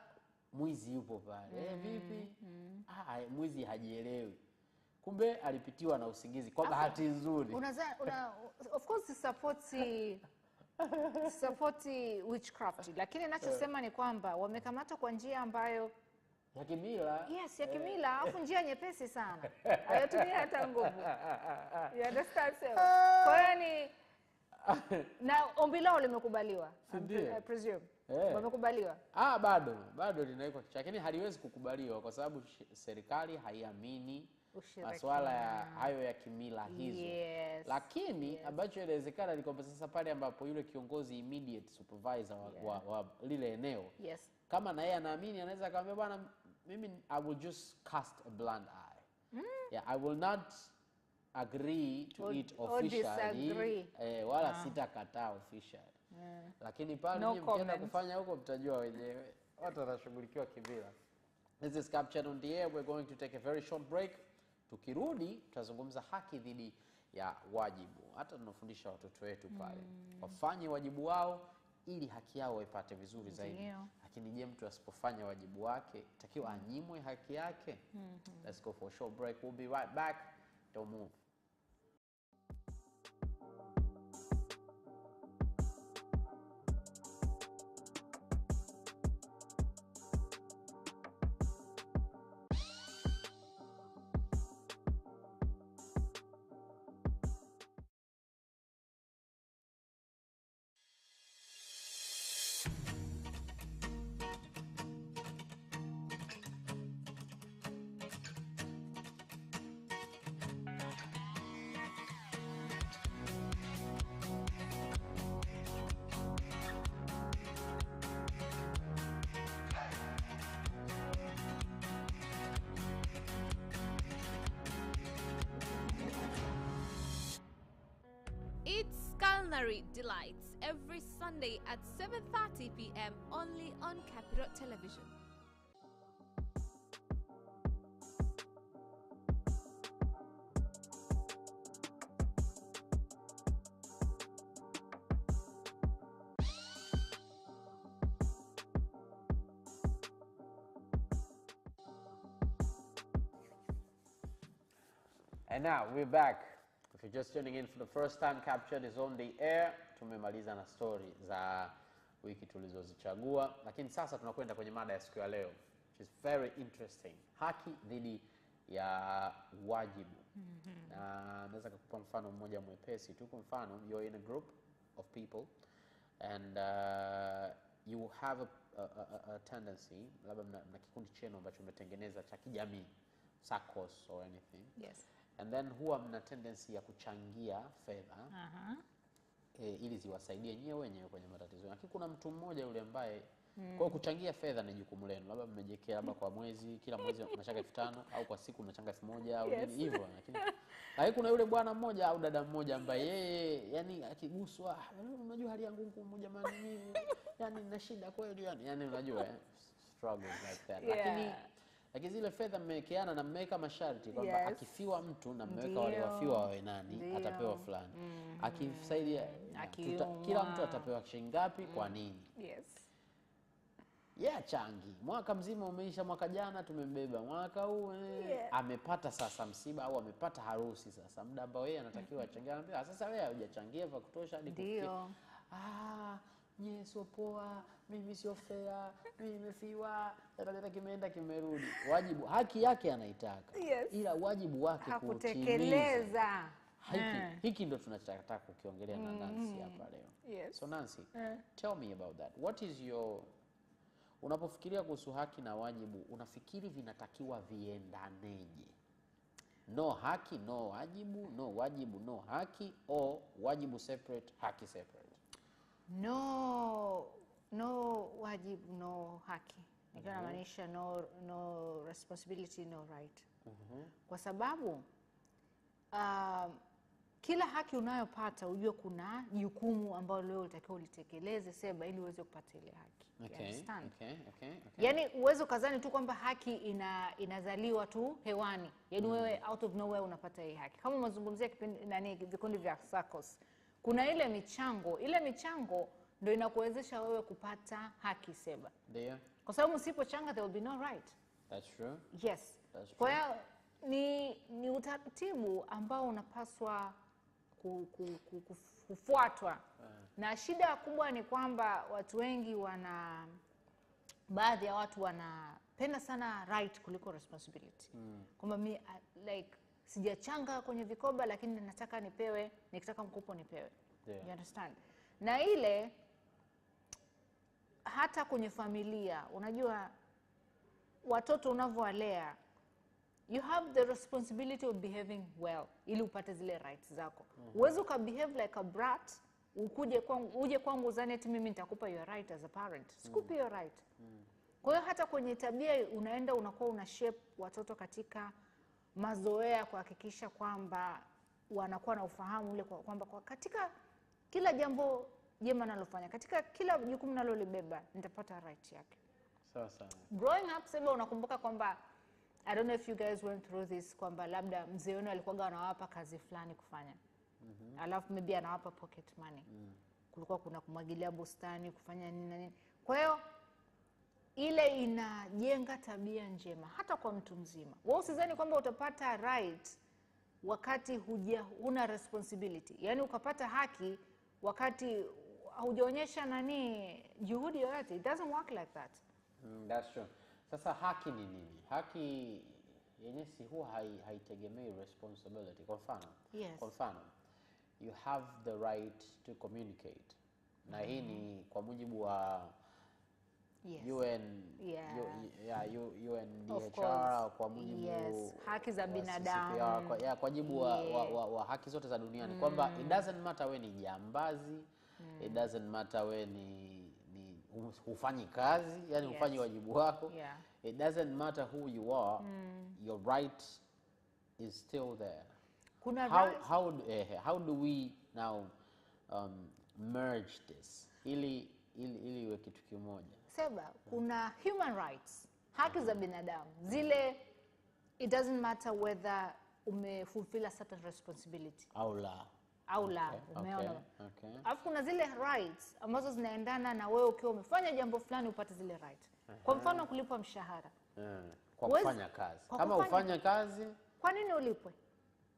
mwizi yupo pale. Vipi? Mwizi hajielewi. Kumbe alipitiwa na usingizi kwa bahati nzuri. Of course support witchcraft, lakini ninachosema ni kwamba wamekamata kwa njia ambayo ya kimila. Yes, ya kimila, afu njia nyepesi sana. Hayatumia hata nguvu. You understand? Kwa hiyo ni na ombi lao limekubaliwa. I presume. Wamekubaliwa. Bado linawekwa kichwa, lakini haliwezi kukubaliwa kwa sababu serikali haiamini masuala hayo ya kimila hizo. Lakini ambacho inawezekana ni kwamba sasa pale ambapo yule kiongozi immediate supervisor wa lile eneo, kama na yeye anaamini, anaweza akamwambia bwana, mimi I will just cast a blind eye. I will not agree to it officially. Wala sitakataa officially. Lakini pale mkienda kufanya huko mtajua wenyewe. Watu wanashughulikiwa kimila. This is CapChat on the air. We're going to take a very short break. Tukirudi tutazungumza haki dhidi ya wajibu. Hata tunafundisha watoto wetu pale wafanye wajibu wao ili haki yao ipate vizuri zaidi. Lakini je, mtu asipofanya wajibu wake itakiwa anyimwe haki yake? Let's go for a short break. We'll be right back. Don't move. It's Culinary Delights every Sunday at 7:30 p.m. only on CapChat Television. And now we're back. If you're just tuning in for the first time, CapChat is on the air. Tumemaliza na story za wiki tulizozichagua, lakini sasa tunakwenda kwenye mada ya siku ya leo, which is very interesting. Haki dhidi ya wajibu. Na naweza kukupa mfano mmoja mwepesi tu. Kwa mfano, you're in a group of people and you have a tendency, labda mna kikundi chenu ambacho mmetengeneza cha kijamii, SACCOS or anything. Yes. And then huwa mna tendency ya kuchangia fedha ili ziwasaidie nyewe wenyewe kwenye matatizo. Lakini kuna mtu mmoja yule ambaye Kwa kuchangia fedha ni jukumu lenu. Labda mmejekea labda kwa mwezi, kila mwezi mnachanga 5,000 au kwa siku mnachanga 1,000 au nini hivyo. Lakini kuna yule bwana mmoja au dada mmoja ambaye yeye yani akiguswa, unajua hali yangu ngumu jamani mimi, yani nina shida kweli yani unajua struggles like that. Lakini zile fedha mmewekeana na mmeweka masharti kwamba akifiwa mtu na mmeweka wale wafiwa wawe nani atapewa fulani. Akisaidia kila mtu atapewa shilingi ngapi kwa nini? Changi. Mwaka mzima umeisha, mwaka jana tumembeba. Mwaka huu amepata sasa msiba au amepata harusi sasa. Muda ambao yeye anatakiwa achangie, anambia sasa wewe hujachangia vya kutosha hadi kufikia. Nye sio poa, mimi sio fair, mimi nimefiwa, hata kimeenda kimerudi. Wajibu, haki yake anaitaka. Ila wajibu wake kutekeleza. Hiki ndo tunataka kukiongelea na Nancy hapa leo. So Nancy, tell me about that. What is your unapofikiria kuhusu haki na wajibu, unafikiri vinatakiwa viendaneje? No haki, no wajibu, no wajibu, no haki, or wajibu separate, haki separate? No wajibu, no haki. Nikiwa namaanisha no responsibility, no right. Kwa sababu kila haki unayopata ujue kuna jukumu ambalo leo unatakiwa ulitekeleze sema ili uweze kupata ile haki. Okay. Yani uwezo kazani tu kwamba haki inazaliwa tu hewani. Yani wewe out of nowhere unapata hii haki. Kama mazungumzia vikundi vya SACCOS, kuna ile michango ndio inakuwezesha wewe kupata haki sema. Ndio. Kwa sababu usipochanga there will be no right. That's true. Yes. That's true. Kwa hiyo ni utaratibu ambao unapaswa kufuatwa. Na shida kubwa ni kwamba watu wengi baadhi ya watu wanapenda sana right kuliko responsibility. Kwamba mimi like sijachanga kwenye vikoba lakini nataka nipewe, nikitaka mkopo nipewe. You understand? Na ile hata kwenye familia, unajua watoto unavyowalea, you have the responsibility of behaving well ili upate zile rights zako. Uweze ukabehave like a brat, uje kwangu uzani eti mimi nitakupa your right as a parent. Sikupi your right. Kwa hiyo hata kwenye tabia unakuwa una shape watoto katika mazoea kuhakikisha kwamba wanakuwa na ufahamu ule kwamba katika kila jambo jema nalofanya, katika kila jukumu nalolibeba nitapata right yake. Sawa. Growing up sasa unakumbuka kwamba I don't know if you guys went through this, kwamba labda mzee wenu alikuwa anawapa kazi fulani kufanya. Alafu maybe anawapa pocket money. Kulikuwa kuna kumwagilia bustani, kufanya nini na nini. Kwa hiyo ile inajenga tabia njema hata kwa mtu mzima. Wewe usizani kwamba utapata right wakati huna responsibility. Yaani ukapata haki wakati hujaonyesha juhudi yoyote. It doesn't work like that. That's true. Sasa haki ni nini? Haki yenyewe si huwa haitegemei responsibility. Kwa mfano, you have the right to communicate. Na hii ni kwa mujibu wa UNDHR, kwa mujibu haki za binadamu. Kwa mujibu wa haki zote za duniani. Kwamba it doesn't matter we ni jambazi, it doesn't matter we ni hufanyi kazi, yani hufanyi wajibu wako. It doesn't matter who you are, your right is still there. How do we now merge this ili iwe kitu kimoja? Seba, kuna human rights, haki za binadamu. Zile it doesn't matter whether umefulfill a certain responsibility au la. Umeona? Alafu kuna zile rights ambazo zinaendana na wewe ukiwa umefanya jambo fulani upate zile right. Kwa mfano kulipwa mshahara. Kwa kufanya kazi. Kama ufanya kazi, kwa nini ulipwe?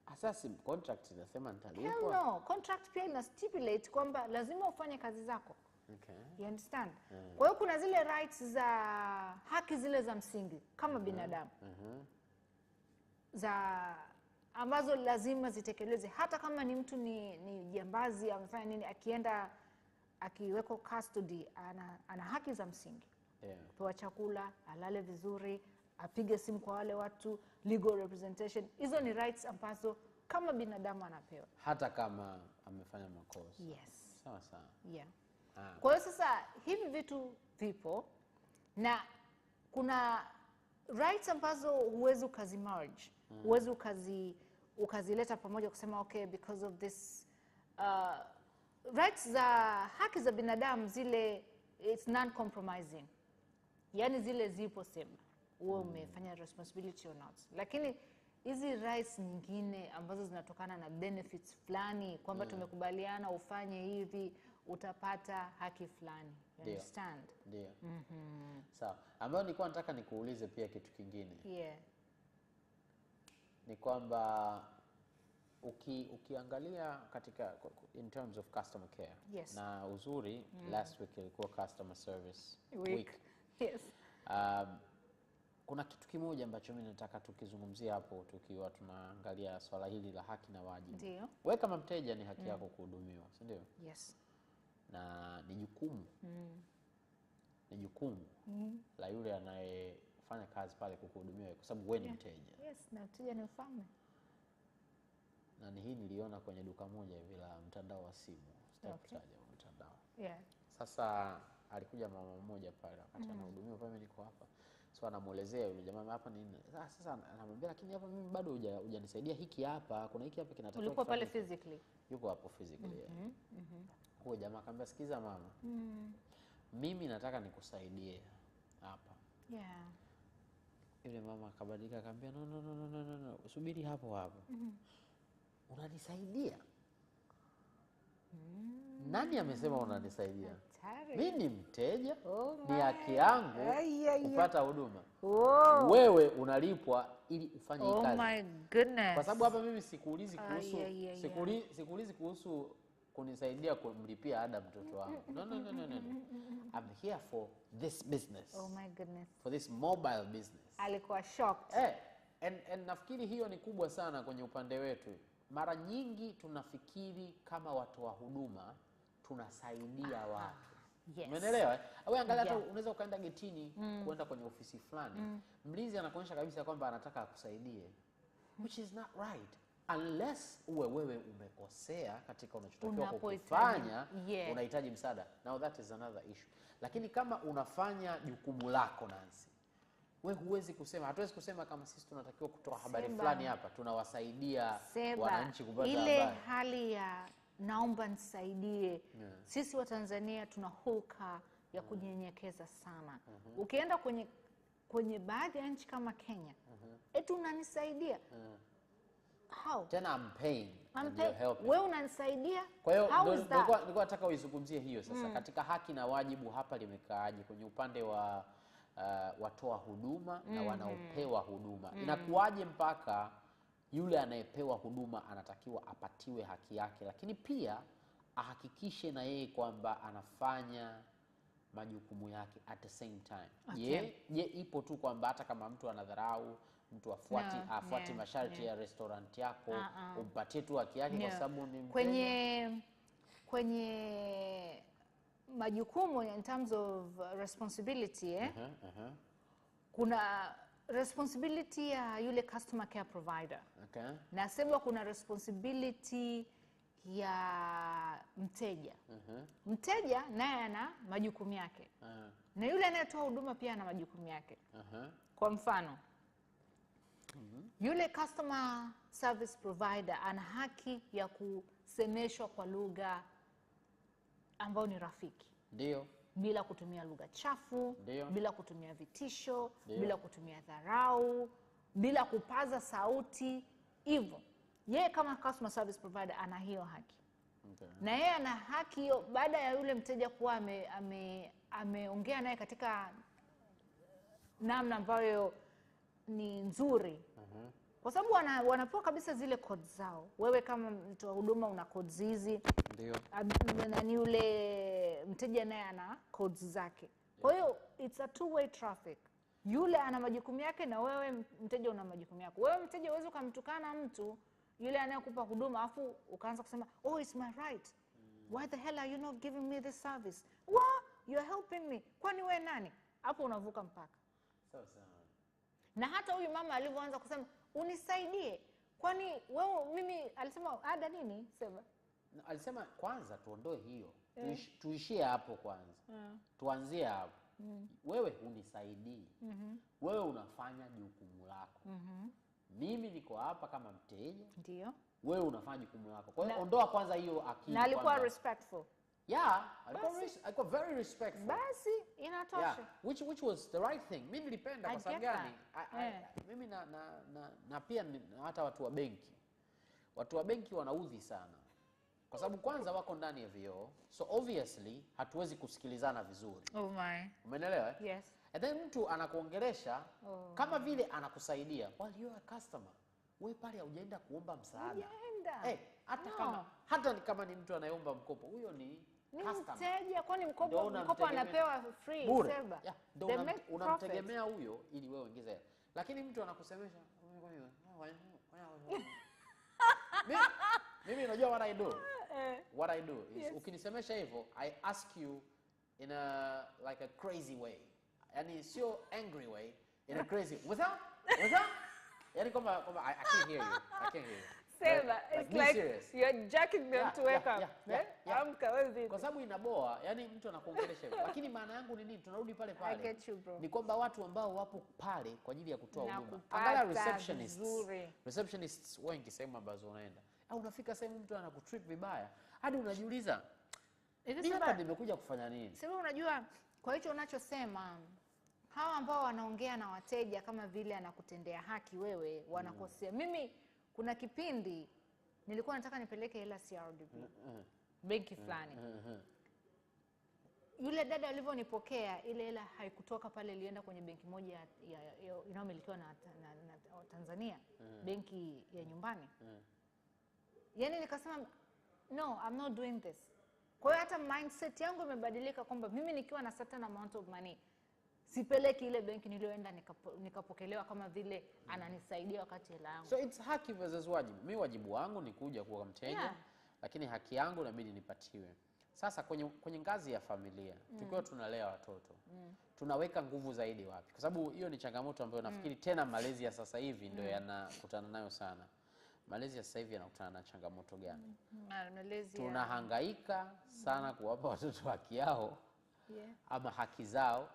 Asasi contract inasema nitalipwa. Hell no, contract pia ina stipulate kwamba lazima ufanye kazi zako. You understand? Kwa hiyo kuna zile rights za haki zile za msingi kama binadamu. Za ambazo lazima zitekeleze hata kama ni mtu ni jambazi amefanya nini, akienda akiweko custody ana haki za msingi. Kupewa chakula, alale vizuri, apige simu kwa wale watu, legal representation. Hizo ni rights ambazo kama binadamu anapewa hata kama amefanya makosa. Yes. Sawa. Kwa hiyo sasa hivi vitu vipo Na kuna rights ambazo huwezi ukazimerge, huwezi ukazileta pamoja kusema okay because of this rights za haki za binadamu zile it's non-compromising. Yani zile zipo sema uwe umefanya responsibility or not. Lakini hizi rights nyingine ambazo zinatokana na benefits fulani kwamba tumekubaliana ufanye hivi utapata haki fulani. You understand? Ndio. Sawa. Ambayo nilikuwa nataka nikuulize pia kitu kingine. Yeah. Ni kwamba ukiangalia katika in terms of customer care. Yes. Na uzuri last week ilikuwa customer service week. Yes. Kuna kitu kimoja ambacho mimi nataka tukizungumzia hapo tukiwa tunaangalia swala hili la haki na wajibu. Ndio. Wewe kama mteja ni haki yako kuhudumiwa, si ndio? Yes. Na ni jukumu. Ni jukumu la yule anayefanya kazi pale kukuhudumia kwa sababu wewe ni mteja. Yes, na mteja ni mfalme. Na ni hii niliona kwenye duka moja hivi la mtandao wa simu. Sitaki kutaja mtandao. Yeah. Sasa alikuja mama mmoja pale wakati anahudumiwa pale niko hapa. So anamuelezea yule jamaa hapa nini. Sasa anamwambia lakini hapa mimi bado hujanisaidia hiki hapa. Kuna hiki hapa kinatakiwa. Ulikuwa pale physically? Yuko hapo physically. Huyo jamaa akamwambia sikiza mama. Mimi nataka nikusaidie hapa. Yeah. Yule mama akabadilika akamwambia no. Subiri hapo hapo. Unanisaidia? Nani amesema unanisaidia? Mimi ni mteja. Ni haki yangu kupata huduma. Wewe unalipwa ili ufanye kazi. Oh my goodness. Kwa sababu hapa mimi sikuulizi kuhusu sikuulizi kuhusu kunisaidia kumlipia ada mtoto wangu. No. I'm here for this business. Oh my goodness. For this mobile business. Alikuwa shocked. And nafikiri hiyo ni kubwa sana kwenye upande wetu. Mara nyingi tunafikiri kama watu wa huduma tunasaidia watu. Yes. Umeelewa? Au angalia hata unaweza ukaenda getini kwenda kwenye ofisi fulani. Mlinzi anakuonyesha kabisa kwamba anataka akusaidie. Which is not right. Unless wewe umekosea katika unachotakiwa kufanya, unahitaji msaada. Now that is another issue. Lakini kama unafanya jukumu lako Nancy, wewe huwezi kusema, hatuwezi kusema kama sisi tunatakiwa kutoa habari fulani hapa, tunawasaidia wananchi kupata habari. Ile hali ya naomba nisaidie. Sisi wa Tanzania tuna hulka ya kunyenyekeza sana. Ukienda kwenye baadhi ya nchi kama Kenya, eti unanisaidia. How? Tena I'm paying. Wewe unanisaidia? Kwa hiyo nilikuwa nataka uizungumzie hiyo sasa. Katika haki na wajibu hapa limekaaje kwenye upande wa watoa huduma na wanaopewa huduma. Inakuwaje mpaka yule anayepewa huduma anatakiwa apatiwe haki yake, lakini pia ahakikishe na yeye kwamba anafanya majukumu yake at the same time. Je, ipo tu kwamba hata kama mtu anadharau, mtu afuati masharti ya restaurant yako, umpatie tu haki yake kwa sababu ni kwenye majukumu in terms of responsibility kuna responsibility ya yule customer care provider. Nasema kuna responsibility ya mteja. Mteja naye ana majukumu yake. Na yule anayetoa huduma pia ana majukumu yake. Kwa mfano, yule customer service provider ana haki ya kusemeshwa kwa lugha ambayo ni rafiki. Ndio. Bila kutumia lugha chafu, bila kutumia vitisho, bila kutumia dharau, bila kupaza sauti, hivyo. Yeye kama customer service provider ana hiyo haki. Na yeye ana haki hiyo baada ya yule mteja kuwa ameongea naye katika namna ambayo ni nzuri. Kwa sababu wanapewa kabisa zile codes zao. Wewe kama mtu wa huduma una codes hizi. Ndio. Na yule mteja naye ana codes zake. Kwa hiyo it's a two-way traffic. Yule ana majukumu yake na wewe mteja una majukumu yako. Wewe mteja uweze kumtukana mtu yule anayekupa huduma afu ukaanza kusema oh it's my right. Why the hell are you not giving me this service? What? You're helping me. Kwani wewe nani? Hapo unavuka mpaka. Sawa. Na hata huyu mama alivyoanza kusema unisaidie. Kwani wewe mimi alisema ada nini? Sema. Alisema kwanza tuondoe hiyo. Tuishie hapo kwanza. Tuanzie hapo. wewe unisaidii. Wewe unafanya jukumu lako. Mimi niko hapa kama mteja. Ndio. Wewe unafanya jukumu lako. Kwa hiyo ondoa kwanza hiyo akili. Na alikuwa respectful. Yeah, alikuwa very respectful. Basi inatosha. Yeah, which was the right thing. Mimi nilipenda kwa sababu gani? Mimi na pia hata watu wa benki. Watu wa benki wanaudhi sana. Kwa sababu kwanza wako ndani ya vioo. So obviously hatuwezi kusikilizana vizuri. Oh my. Umeelewa? Yes. And then mtu anakuongelesha kama vile anakusaidia. While you are a customer, wewe pale hujaenda kuomba msaada. Hata kama ni mtu anayeomba mkopo, huyo ni customer. Mteja, kwani mkopo anapewa free Seba. Yeah, unamtegemea huyo ili wewe ongeze hela. Lakini mtu anakusemesha, mimi unajua what I do? What I do is ukinisemesha hivyo, I ask you in a like a crazy way. Yani sio angry way, in a crazy. What's up? Yani kama I can't hear you. I can't hear you. Seba, it's like you're jacking them to wake up. Kwa sababu inaboa, yani mtu anakuongelesha hivyo. Lakini maana yangu ni nini? Tunarudi pale pale. I get you, bro. Ni kwamba watu ambao wapo pale kwa ajili ya kutoa huduma. Angalia receptionists wengi sehemu ambazo unaenda. Au unafika sehemu mtu anakutrip vibaya. Hadi unajiuliza, nimekuja kufanya nini? Sasa unajua kwa hicho unachosema hawa ambao wanaongea na wateja kama vile anakutendea haki wewe wanakosea. Mimi kuna kipindi nilikuwa nataka nipeleke hela CRDB. Benki fulani. Yule dada alivyonipokea ile hela haikutoka pale, ilienda kwenye benki moja inayomilikiwa na Tanzania, benki ya nyumbani. Yaani nikasema no, I'm not doing this. Kwa hiyo hata mindset yangu imebadilika kwamba mimi nikiwa na certain amount of money sipeleki ile benki nilioenda nikapokelewa kama vile ananisaidia wakati hela yangu. So it's haki versus wajibu. Mimi wajibu wangu ni kuja kuwa mteja, lakini haki yangu inabidi nipatiwe. Sasa kwenye ngazi ya familia, tukiwa tunalea watoto, tunaweka nguvu zaidi wapi? Kwa sababu hiyo ni changamoto ambayo nafikiri tena malezi ya sasa hivi ndio yanakutana nayo sana. Malezi ya sasa hivi yanakutana na changamoto gani? Tunahangaika sana kuwapa watoto haki yao. Ama haki zao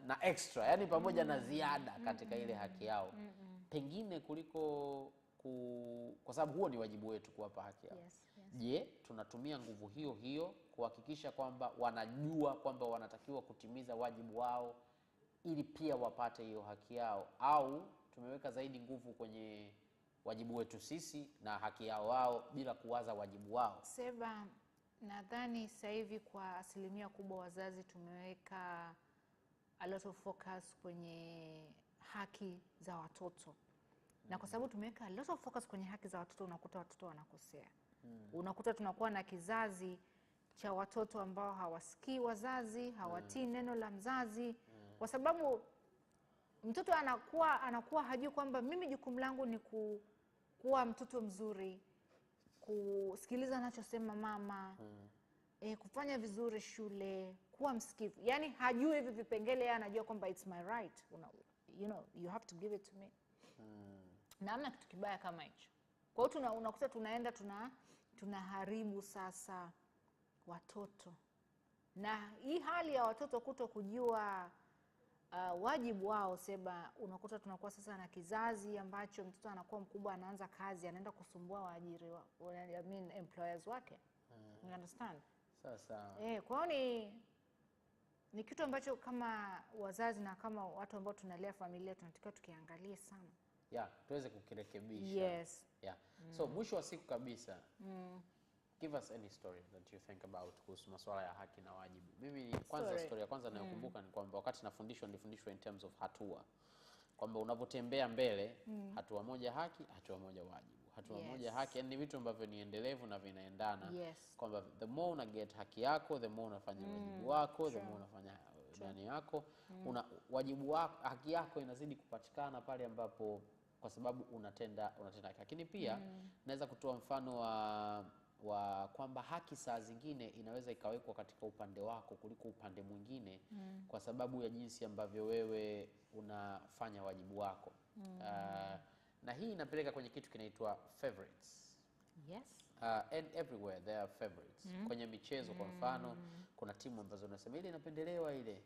na extra, yani pamoja na ziada katika ile haki yao. Pengine kuliko kwa sababu huo ni wajibu wetu kuwapa haki yao. Je, tunatumia nguvu hiyo hiyo kuhakikisha kwamba wanajua kwamba wanatakiwa kutimiza wajibu wao ili pia wapate hiyo haki yao, au tumeweka zaidi nguvu kwenye wajibu wetu sisi na haki yao wao bila kuwaza wajibu wao? Seba, nadhani sasa hivi kwa asilimia kubwa wazazi tumeweka a lot of focus kwenye haki za watoto. Na kwa sababu tumeweka a lot of focus kwenye haki za watoto, unakuta watoto wanakosea. Unakuta tunakuwa na kizazi cha watoto ambao hawasikii wazazi, hawatii neno la mzazi. Kwa sababu mtoto anakuwa hajui kwamba mimi jukumu langu ni kuwa mtoto mzuri, kusikiliza anachosema mama, kufanya vizuri shule, kuwa msikivu. Yani hajui hivi vipengele, yeye anajua kwamba it's my right. You know, you have to give it to me. Na hamna kitu kibaya kama hicho. Kwa hiyo unakuta tunaenda tunaharibu sasa watoto. Na hii hali ya watoto kuto kujua wajibu wao, Seba, unakuta tunakuwa sasa na kizazi ambacho mtoto anakuwa mkubwa, anaanza kazi, anaenda kusumbua waajiri employers wake. You understand? Sasa kwa hiyo ni kitu ambacho kama wazazi na kama watu ambao tunalea familia tunatakiwa tukiangalie sana. Tuweze kukirekebisha. Yes. So mwisho wa siku kabisa, give us any story that you think about kuhusu masuala ya haki na wajibu. Mimi kwanza story ya kwanza ninayokumbuka ni kwamba wakati nilifundishwa in terms of hatua. Kwamba unapotembea mbele, hatua moja haki, hatua moja wajibu. Hatua moja haki, yani vitu ambavyo ni endelevu na vinaendana. Kwamba the more una get haki yako, the more unafanya wajibu wako, the more unafanya ndani yako. Wajibu wako, haki yako inazidi kupatikana pale ambapo kwa sababu unatenda haki. Lakini pia naweza kutoa mfano wa kwamba haki saa zingine inaweza ikawekwa katika upande wako kuliko upande mwingine kwa sababu ya jinsi ambavyo wewe unafanya wajibu wako. Na hii inapeleka kwenye kitu kinaitwa favorites. Yes. And everywhere there are favorites. Kwenye michezo kwa mfano kuna timu ambazo unasema ile inapendelewa ile.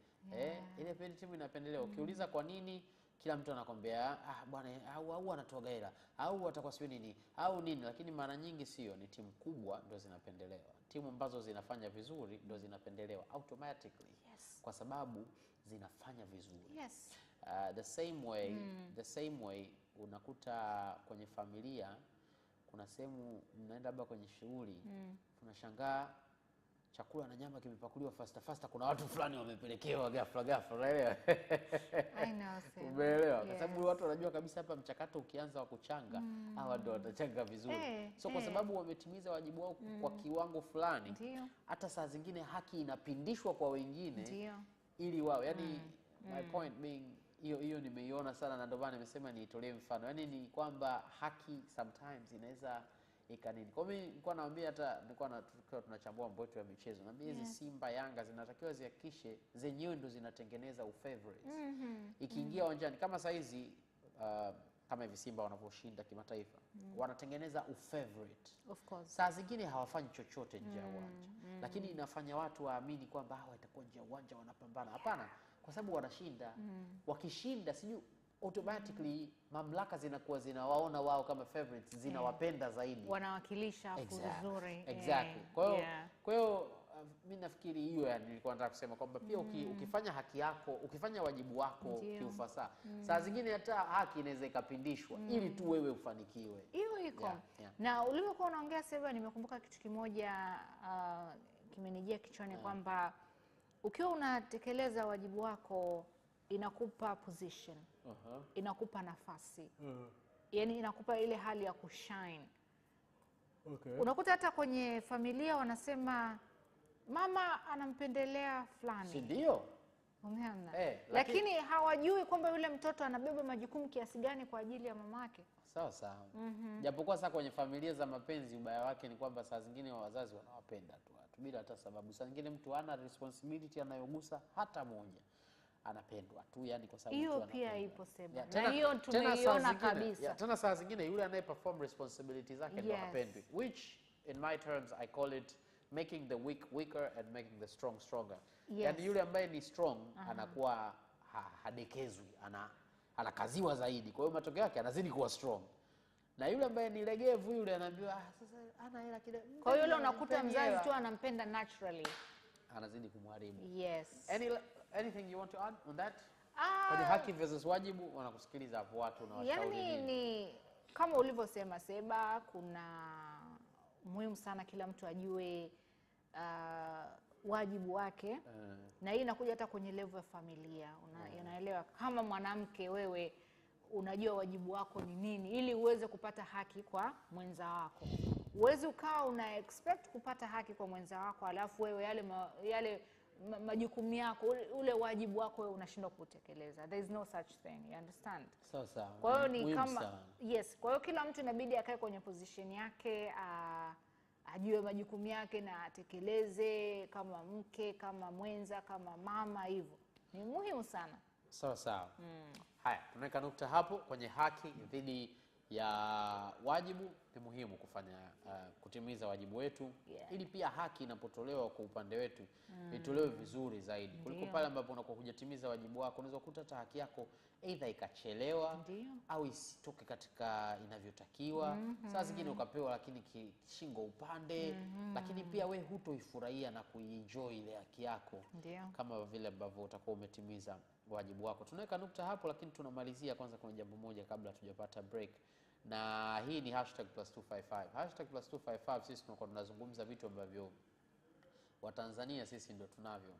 Ile timu inapendelewa. Ukiuliza kwa nini, kila mtu anakwambia bwana au anatoa hela au atakuwa sio nini au nini, lakini mara nyingi sio, ni timu kubwa ndio zinapendelewa. Timu ambazo zinafanya vizuri ndio zinapendelewa automatically. Yes. Kwa sababu zinafanya vizuri. Yes. The same way unakuta kwenye familia kuna sehemu mnaenda labda kwenye shughuli, unashangaa chakula na nyama kimepakuliwa faster, kuna watu fulani wamepelekewa ghafla, unaelewa? I know, sir. Umeelewa? Kwa sababu watu wanajua kabisa hapa mchakato ukianza wa kuchanga, hawa ndio watachanga vizuri. Kwa sababu wametimiza wajibu wao kwa kiwango fulani. Ndio. Hata saa zingine haki inapindishwa kwa wengine. Ndio. Ili wao, yani my point being hiyo nimeiona sana, na ndio maana nimesema niitolee mfano. Yani ni kwamba haki sometimes inaweza ikanini. Kwa mimi nilikuwa naambia, hata nilikuwa tunachambua mambo yetu ya michezo, naambia hizi Simba Yanga zinatakiwa zihakikishe zenyewe ndo zinatengeneza ufavorites. Ikiingia uwanjani kama saa hizi kama hivi Simba wanaposhinda kimataifa, wanatengeneza ufavorite. Of course. Saa zingine hawafanyi chochote nje ya uwanja. Lakini inafanya watu waamini kwamba hawa itakuwa nje ya uwanja wanapambana. Hapana, kwa sababu wanashinda. Wakishinda siju automatically mamlaka zinakuwa zinawaona wao kama favorites, zinawapenda zaidi. Wanawakilisha vizuri. Exactly. Kwa hiyo mimi nafikiri hiyo, yani nilikuwa nataka kusema kwamba pia ukifanya haki yako, ukifanya wajibu wako kiufasaha, saa zingine hata haki inaweza ikapindishwa ili tu wewe ufanikiwe. Hiyo iko. Na ulivyokuwa unaongea sasa, nimekumbuka kitu kimoja kimenijia kichwani kwamba ukiwa unatekeleza wajibu wako inakupa position. Inakupa nafasi. Yaani inakupa ile hali ya kushine. Unakuta hata kwenye familia wanasema mama anampendelea fulani. Si ndio? Umeona? Lakini hawajui kwamba yule mtoto anabeba majukumu kiasi gani kwa ajili ya mamake. Sawa. Japokuwa sasa kwenye familia za mapenzi ubaya wake ni kwamba saa zingine wazazi wanawapenda tu bila hata sababu. Saa zingine mtu hana responsibility anayogusa hata moja, anapendwa tu, yani kwa sababu hiyo pia ipo sema. Na hiyo tumeiona kabisa. Tena saa zingine yule anaye perform responsibility zake ndio anapendwa, which in my terms I call it making the weak weaker and making the strong stronger. Yani yule ambaye ni strong anakuwa hadekezwi, anakaziwa zaidi. Kwa hiyo matokeo yake anazidi kuwa strong. Na yule ambaye ni legevu yule anaambiwa sasa ana hela kidogo. Kwa hiyo yule unakuta mzazi tu anampenda naturally, anazidi kumharibu. Yes. Anything you want to add on that? Kwenye haki versus wajibu, wanakusikiliza hapo watu na washauri. Yani ni kama ulivyosema Seba, kuna muhimu sana kila mtu ajue wajibu wake. Na hii inakuja hata kwenye level ya familia. Unaelewa kama mwanamke wewe unajua wajibu wako ni nini ili uweze kupata haki kwa mwenza wako. Uwezi ukawa una expect kupata haki kwa mwenza wako alafu wewe yale majukumu yako, ule wajibu wako wewe unashindwa kutekeleza. There is no such thing, you understand? Sawa. Kwa hiyo ni kama kwa hiyo kila mtu inabidi akae kwenye position yake, ajue majukumu yake na atekeleze kama mke, kama mwenza, kama mama, hivyo. Ni muhimu sana. Sawa. Haya, tunaweka nukta hapo kwenye haki dhidi ya wajibu. Ni muhimu kufanya kutimiza wajibu wetu ili pia haki inapotolewa kwa upande wetu itolewe vizuri zaidi kuliko pale ambapo unakuwa hujatimiza wajibu wako. Unaweza kukuta hata haki yako either ikachelewa au isitoke katika inavyotakiwa. Saa zingine ukapewa lakini kishingo upande, lakini pia we hutoifurahia na kuienjoy ile haki yako kama vile ambavyo utakuwa umetimiza wajibu wako. Tunaweka nukta hapo, lakini tunamalizia kwanza kuna jambo moja kabla tujapata break. Na hii ni #+255. #+255 sisi tunakuwa tunazungumza vitu ambavyo Watanzania sisi ndio tunavyo.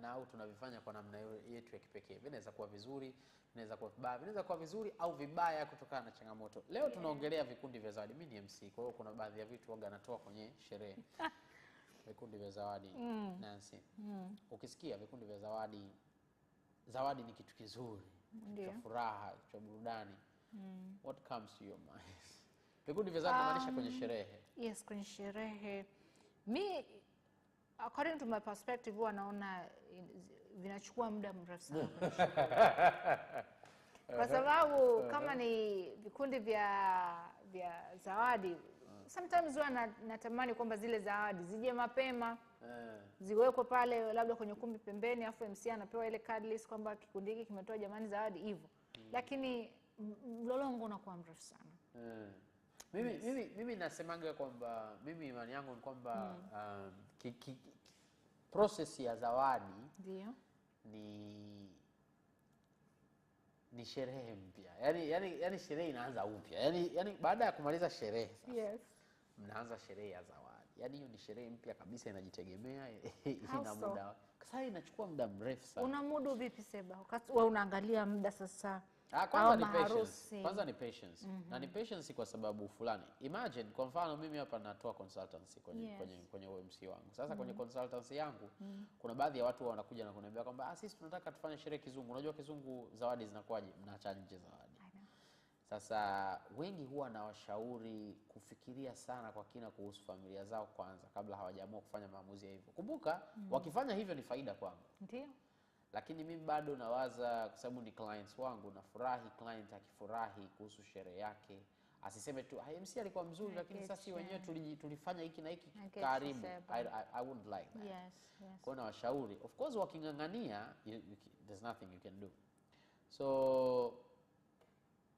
Na au tunavifanya kwa namna yetu ya kipekee. Vinaweza kuwa vizuri, vinaweza kuwa vibaya, vinaweza kuwa vizuri au vibaya kutokana na changamoto. Leo tunaongelea vikundi vya zawadi. Mimi ni MC, kwa hiyo kuna baadhi ya vitu waga natoa kwenye sherehe. Vikundi vya zawadi. Nancy. Ukisikia vikundi vya zawadi, zawadi ni kitu kizuri, cha furaha, cha burudani. What comes to your mind? Vikundi vya zawadi maanisha kwenye sherehe. Yes, kwenye sherehe. According to my perspective, huwa naona vinachukua muda mrefu sana. Kwa sababu kama ni vikundi vya zawadi, sometimes natamani kwamba zile zawadi zije mapema. Ziwekwe pale labda kwenye kumbi pembeni, afu MC anapewa ile card list kwamba kikundi hiki kimetoa jamani zawadi hivyo. Lakini mlolongo unakuwa mrefu sana. Mimi nasemanga kwamba mimi imani yangu ni kwamba process ya zawadi ndio ni sherehe mpya. Yani sherehe inaanza upya. Yani baada ya kumaliza sherehe sasa. Yes. Mnaanza sherehe ya zawadi. Yani hiyo ni sherehe mpya kabisa, inajitegemea, ina muda. Sasa inachukua muda mrefu sana. Una muda vipi Seba? Wakati wewe unaangalia muda sasa. Kwanza ni patience. Kwanza ni patience. Na ni patience kwa sababu fulani. Imagine kwa mfano mimi hapa natoa consultancy kwenye OMC wangu. Sasa kwenye consultancy yangu kuna baadhi ya watu wanakuja na kuniambia kwamba sisi tunataka tufanye sherehe kizungu. Unajua kizungu zawadi zinakuwaje? Mnaacha nje zawadi. Sasa wengi huwa na washauri kufikiria sana kwa kina kuhusu familia zao kwanza kabla hawajaamua kufanya maamuzi ya hivyo. Kumbuka wakifanya hivyo ni faida kwangu. Ndio. Lakini mimi bado nawaza kwa sababu ni clients wangu, nafurahi client akifurahi kuhusu sherehe yake. Asiseme tu MC alikuwa mzuri lakini sasa si wenyewe tulifanya hiki na hiki karibu. I wouldn't like that. Yes. Kwa na washauri. Of course wakingangania there's nothing you can do. So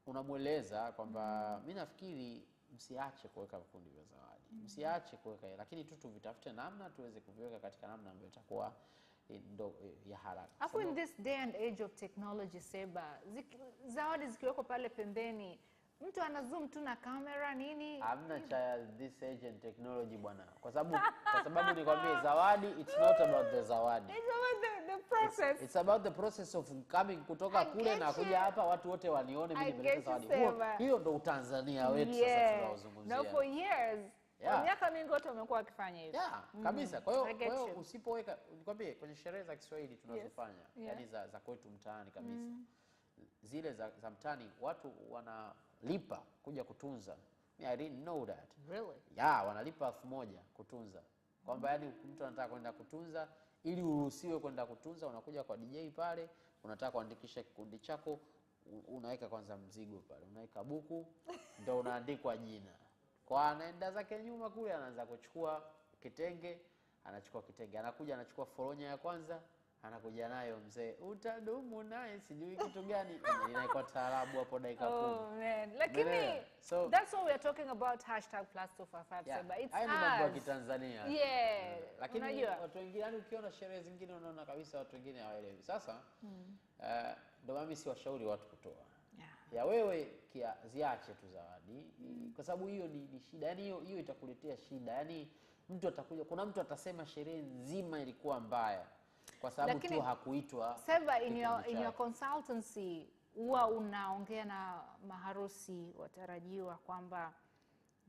unamueleza kwamba mimi nafikiri msiache kuweka vikundi vya zawadi. Msiache kuweka, lakini tu tuvitafute namna tuweze kuviweka katika namna ambayo itakuwa ya haraka. Afu in this day and age of technology Seba, zawadi zikiwekwa pale pembeni, mtu ana zoom tu na kamera nini? Hamna cha this age and technology bwana. Kwa sababu nikwambie zawadi, it's not about the zawadi. It's about the process. It's about the process of coming kutoka kule na kuja hapa watu wote wanione mimi nimeleta zawadi. Hiyo ndo Utanzania wetu sasa tunaozungumzia. Now for years kwa miaka mingi watu wamekuwa wakifanya hivyo. Kabisa. Kwa hiyo usipoweka, nikwambie kwenye sherehe za Kiswahili tunazofanya, yani za kwetu mtaani kabisa. Zile za mtaani watu wanalipa kuja kutunza. I didn't know that. Really? Wanalipa 1000 kutunza. Kwamba yani mtu anataka kwenda kutunza ili uruhusiwe kwenda kutunza, unakuja kwa DJ pale, unataka kuandikisha kikundi chako, unaweka kwanza mzigo pale, unaweka buku, ndio unaandikwa jina. Kwa anaenda zake nyuma kule anaanza kuchukua kitenge, anachukua kitenge, anakuja anachukua foronya ya kwanza, anakuja nayo mzee, utadumu naye sijui kitu gani, inaikuwa taarabu hapo dakika 10. Oh man, lakini so that's what we are talking about #+255 Seba. It's I mambo ya Kitanzania. Lakini unajua watu wengine yani ukiona sherehe zingine unaona kabisa watu wengine hawaelewi. Sasa ndio mimi si washauri watu kutoa. Ya wewe ziache tu zawadi kwa sababu hiyo ni shida. Yani hiyo itakuletea shida. Yani mtu atakuja, kuna mtu atasema sherehe nzima ilikuwa mbaya kwa sababu tu hakuitwa. Seba, in your consultancy huwa unaongea na maharusi watarajiwa kwamba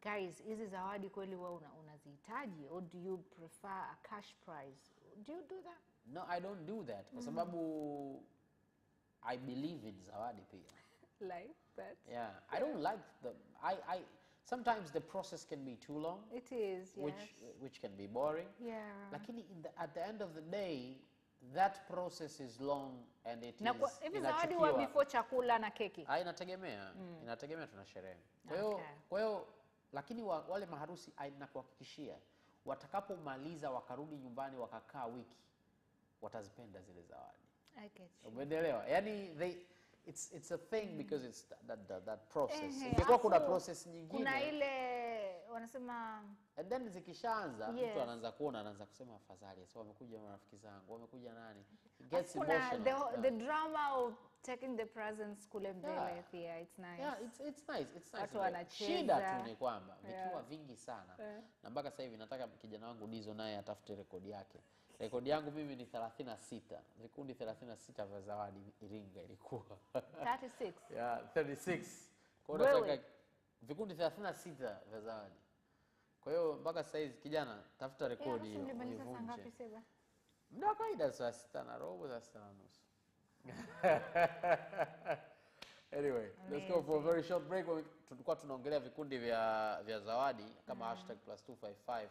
guys, hizi zawadi kweli wewe unazihitaji, or do you prefer a cash prize? Do you do that? No, I don't do that kwa sababu I believe in zawadi pia. Like that? I don't like sometimes the process can be too long. It is, yes. Which can be boring. Lakini at the end of the day, that process is long and it is. Hivi zawadi wa before chakula na keki? Inategemea. Inategemea tuna sherehe. Kwa hiyo lakini wale maharusi nakuhakikishia watakapomaliza wakarudi nyumbani wakakaa wiki, watazipenda zile zawadi. I get you. Umeelewa? Yani it's a thing because it's that process. Ingekuwa kuna process nyingine. Kuna ile wanasema and then zikishaanza mtu anaanza kuona, anaanza kusema afadhali sasa wamekuja marafiki zangu, wamekuja nani. It gets emotional. The drama of taking the presents kule mbele pia, it's nice. It's nice. It's nice. Watu wanacheza. Shida tu ni kwamba vikiwa vingi sana. Na mpaka sasa hivi nataka kijana wangu Dizo naye atafute rekodi yake. Rekodi yangu mimi ni 36. Vikundi 36 vya zawadi Iringa ilikuwa. 36. 36. Kwa hiyo nataka vikundi 36 vya zawadi. Kwa hiyo mpaka sasa hivi kijana tafuta rekodi hiyo. Sasa ngapi Seba? Muda kawaida saa 6:15 saa 6:30. Anyway, let's go for a very short break. Tulikuwa tunaongelea vikundi vya zawadi kama #+255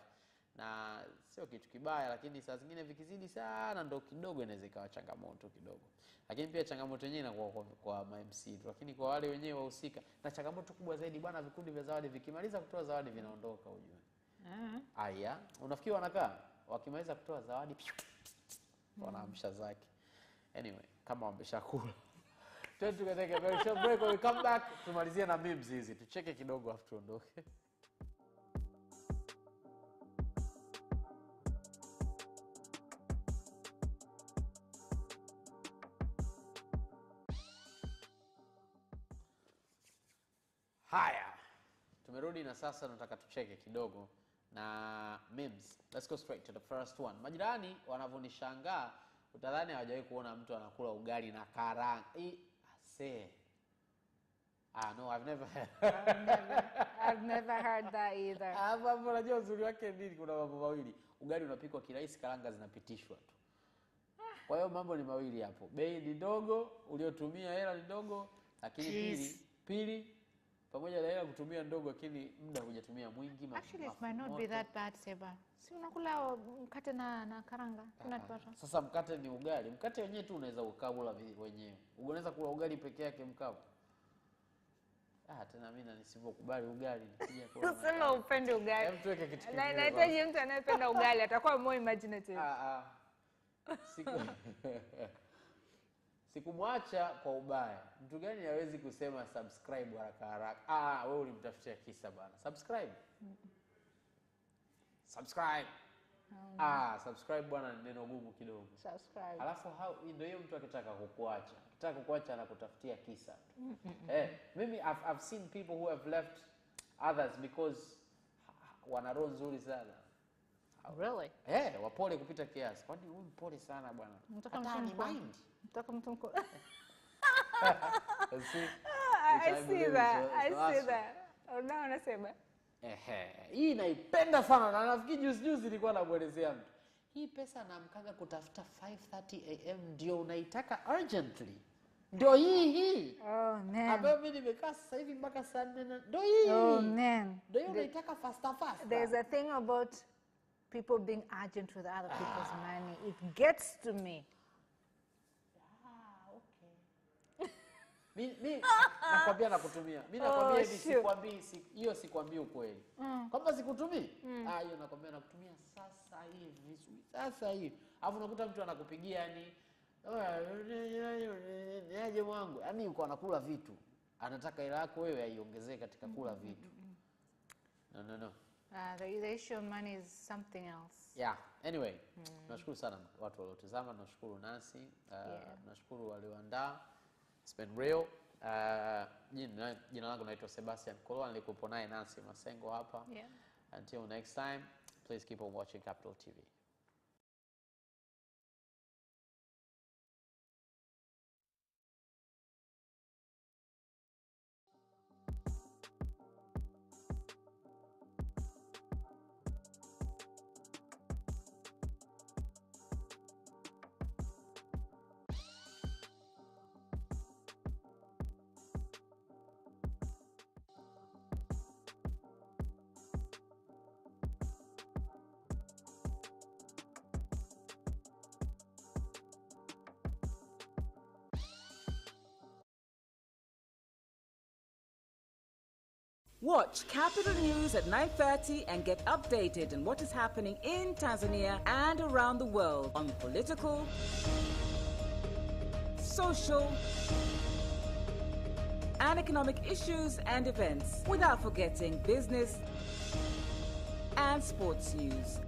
na sio kitu kibaya, lakini saa zingine vikizidi sana ndo kidogo inaweza ikawa changamoto kidogo. Lakini pia changamoto yenyewe inakuwa kwa MC tu, lakini kwa wale wenyewe wahusika, na changamoto kubwa zaidi bwana, vikundi vya zawadi vikimaliza kutoa zawadi vinaondoka, ujue. Aya, unafikiri wanakaa wakimaliza kutoa zawadi wanaamsha zake. Anyway, kama wameshakula. Tukateke very short break, when we come back tumalizie na memes hizi. Tucheke kidogo afu tuondoke. Haya, tumerudi na sasa nataka tucheke kidogo na memes. Let's go straight to the first one. Majirani wanavonishangaa, utadhani hawajawahi kuona mtu anakula ugali na karanga. No, I've never heard that either. Hapo unajua uzuri wake nini? Kuna mambo mawili. Ugali unapikwa kirahisi, karanga zinapitishwa tu. Kwa hiyo mambo ni mawili hapo. Bei ni ndogo, uliotumia hela ni ndogo, lakini pili pamoja na hela kutumia ndogo, lakini muda hujatumia mwingi. Actually, it might not be that bad, Seba. Si unakula mkate na karanga. Sasa mkate ni ugali. Mkate wenyewe tu unaweza ukabula wenyewe. Unaweza kula ugali peke yake mkavu. Tena mimi nisipokubali ugali nikija kwa. Sema upende ugali. Hebu tuweke kitu kingine. Na nahitaji mtu anayependa ugali, atakuwa more imaginative. Sikumwacha kwa ubaya. Mtu gani hawezi kusema subscribe haraka haraka? Wewe ulimtafutia kisa bana. Subscribe. Subscribe. Subscribe bwana ni neno gumu kidogo. Subscribe. Alafu ndio hiyo mtu akitaka kukuacha. Akitaka kukuacha anakutafutia kisa. Mimi I've seen people who have left others because wana roho nzuri sana. Really? Wapole kupita kiasi. Kwani wewe mpole sana bwana. Nataka mtu mko. I see that. Unasema? Hii naipenda sana na nafikiri juzi nilikuwa namuelezea mtu. Hii pesa namkaga kutafuta 5:30 am ndio unaitaka urgently. Ndio hii. Oh man. Ambapo mimi nimekaa sasa hivi mpaka saa 4. Ndio hii. Oh man. Ndio unaitaka faster. There's a thing about people being urgent with other people's money. It gets to me. Mimi nakwambia nakutumia. Mimi nakwambia hivi sikwambii ukweli. Kwamba sikutumii? Hiyo nakwambia nakutumia sasa hivi. Alafu unakuta mtu anakupigia yani niaje mwangu. Yaani uko anakula vitu. Anataka hela yako wewe aiongezee katika kula vitu. No. The issue of money is something else. Yeah. Anyway, nashukuru sana watu waliotazama, nashukuru Nancy, nashukuru walioandaa. It's been real. Jina langu naitwa Sebastian Kolwa, nilikuwa naye Nancy Masengo hapa. Until next time, please keep on watching Capital TV. Watch Capital News at 9:30 and get updated on what is happening in Tanzania and around the world on political, social, and economic issues and events, without forgetting business and sports news.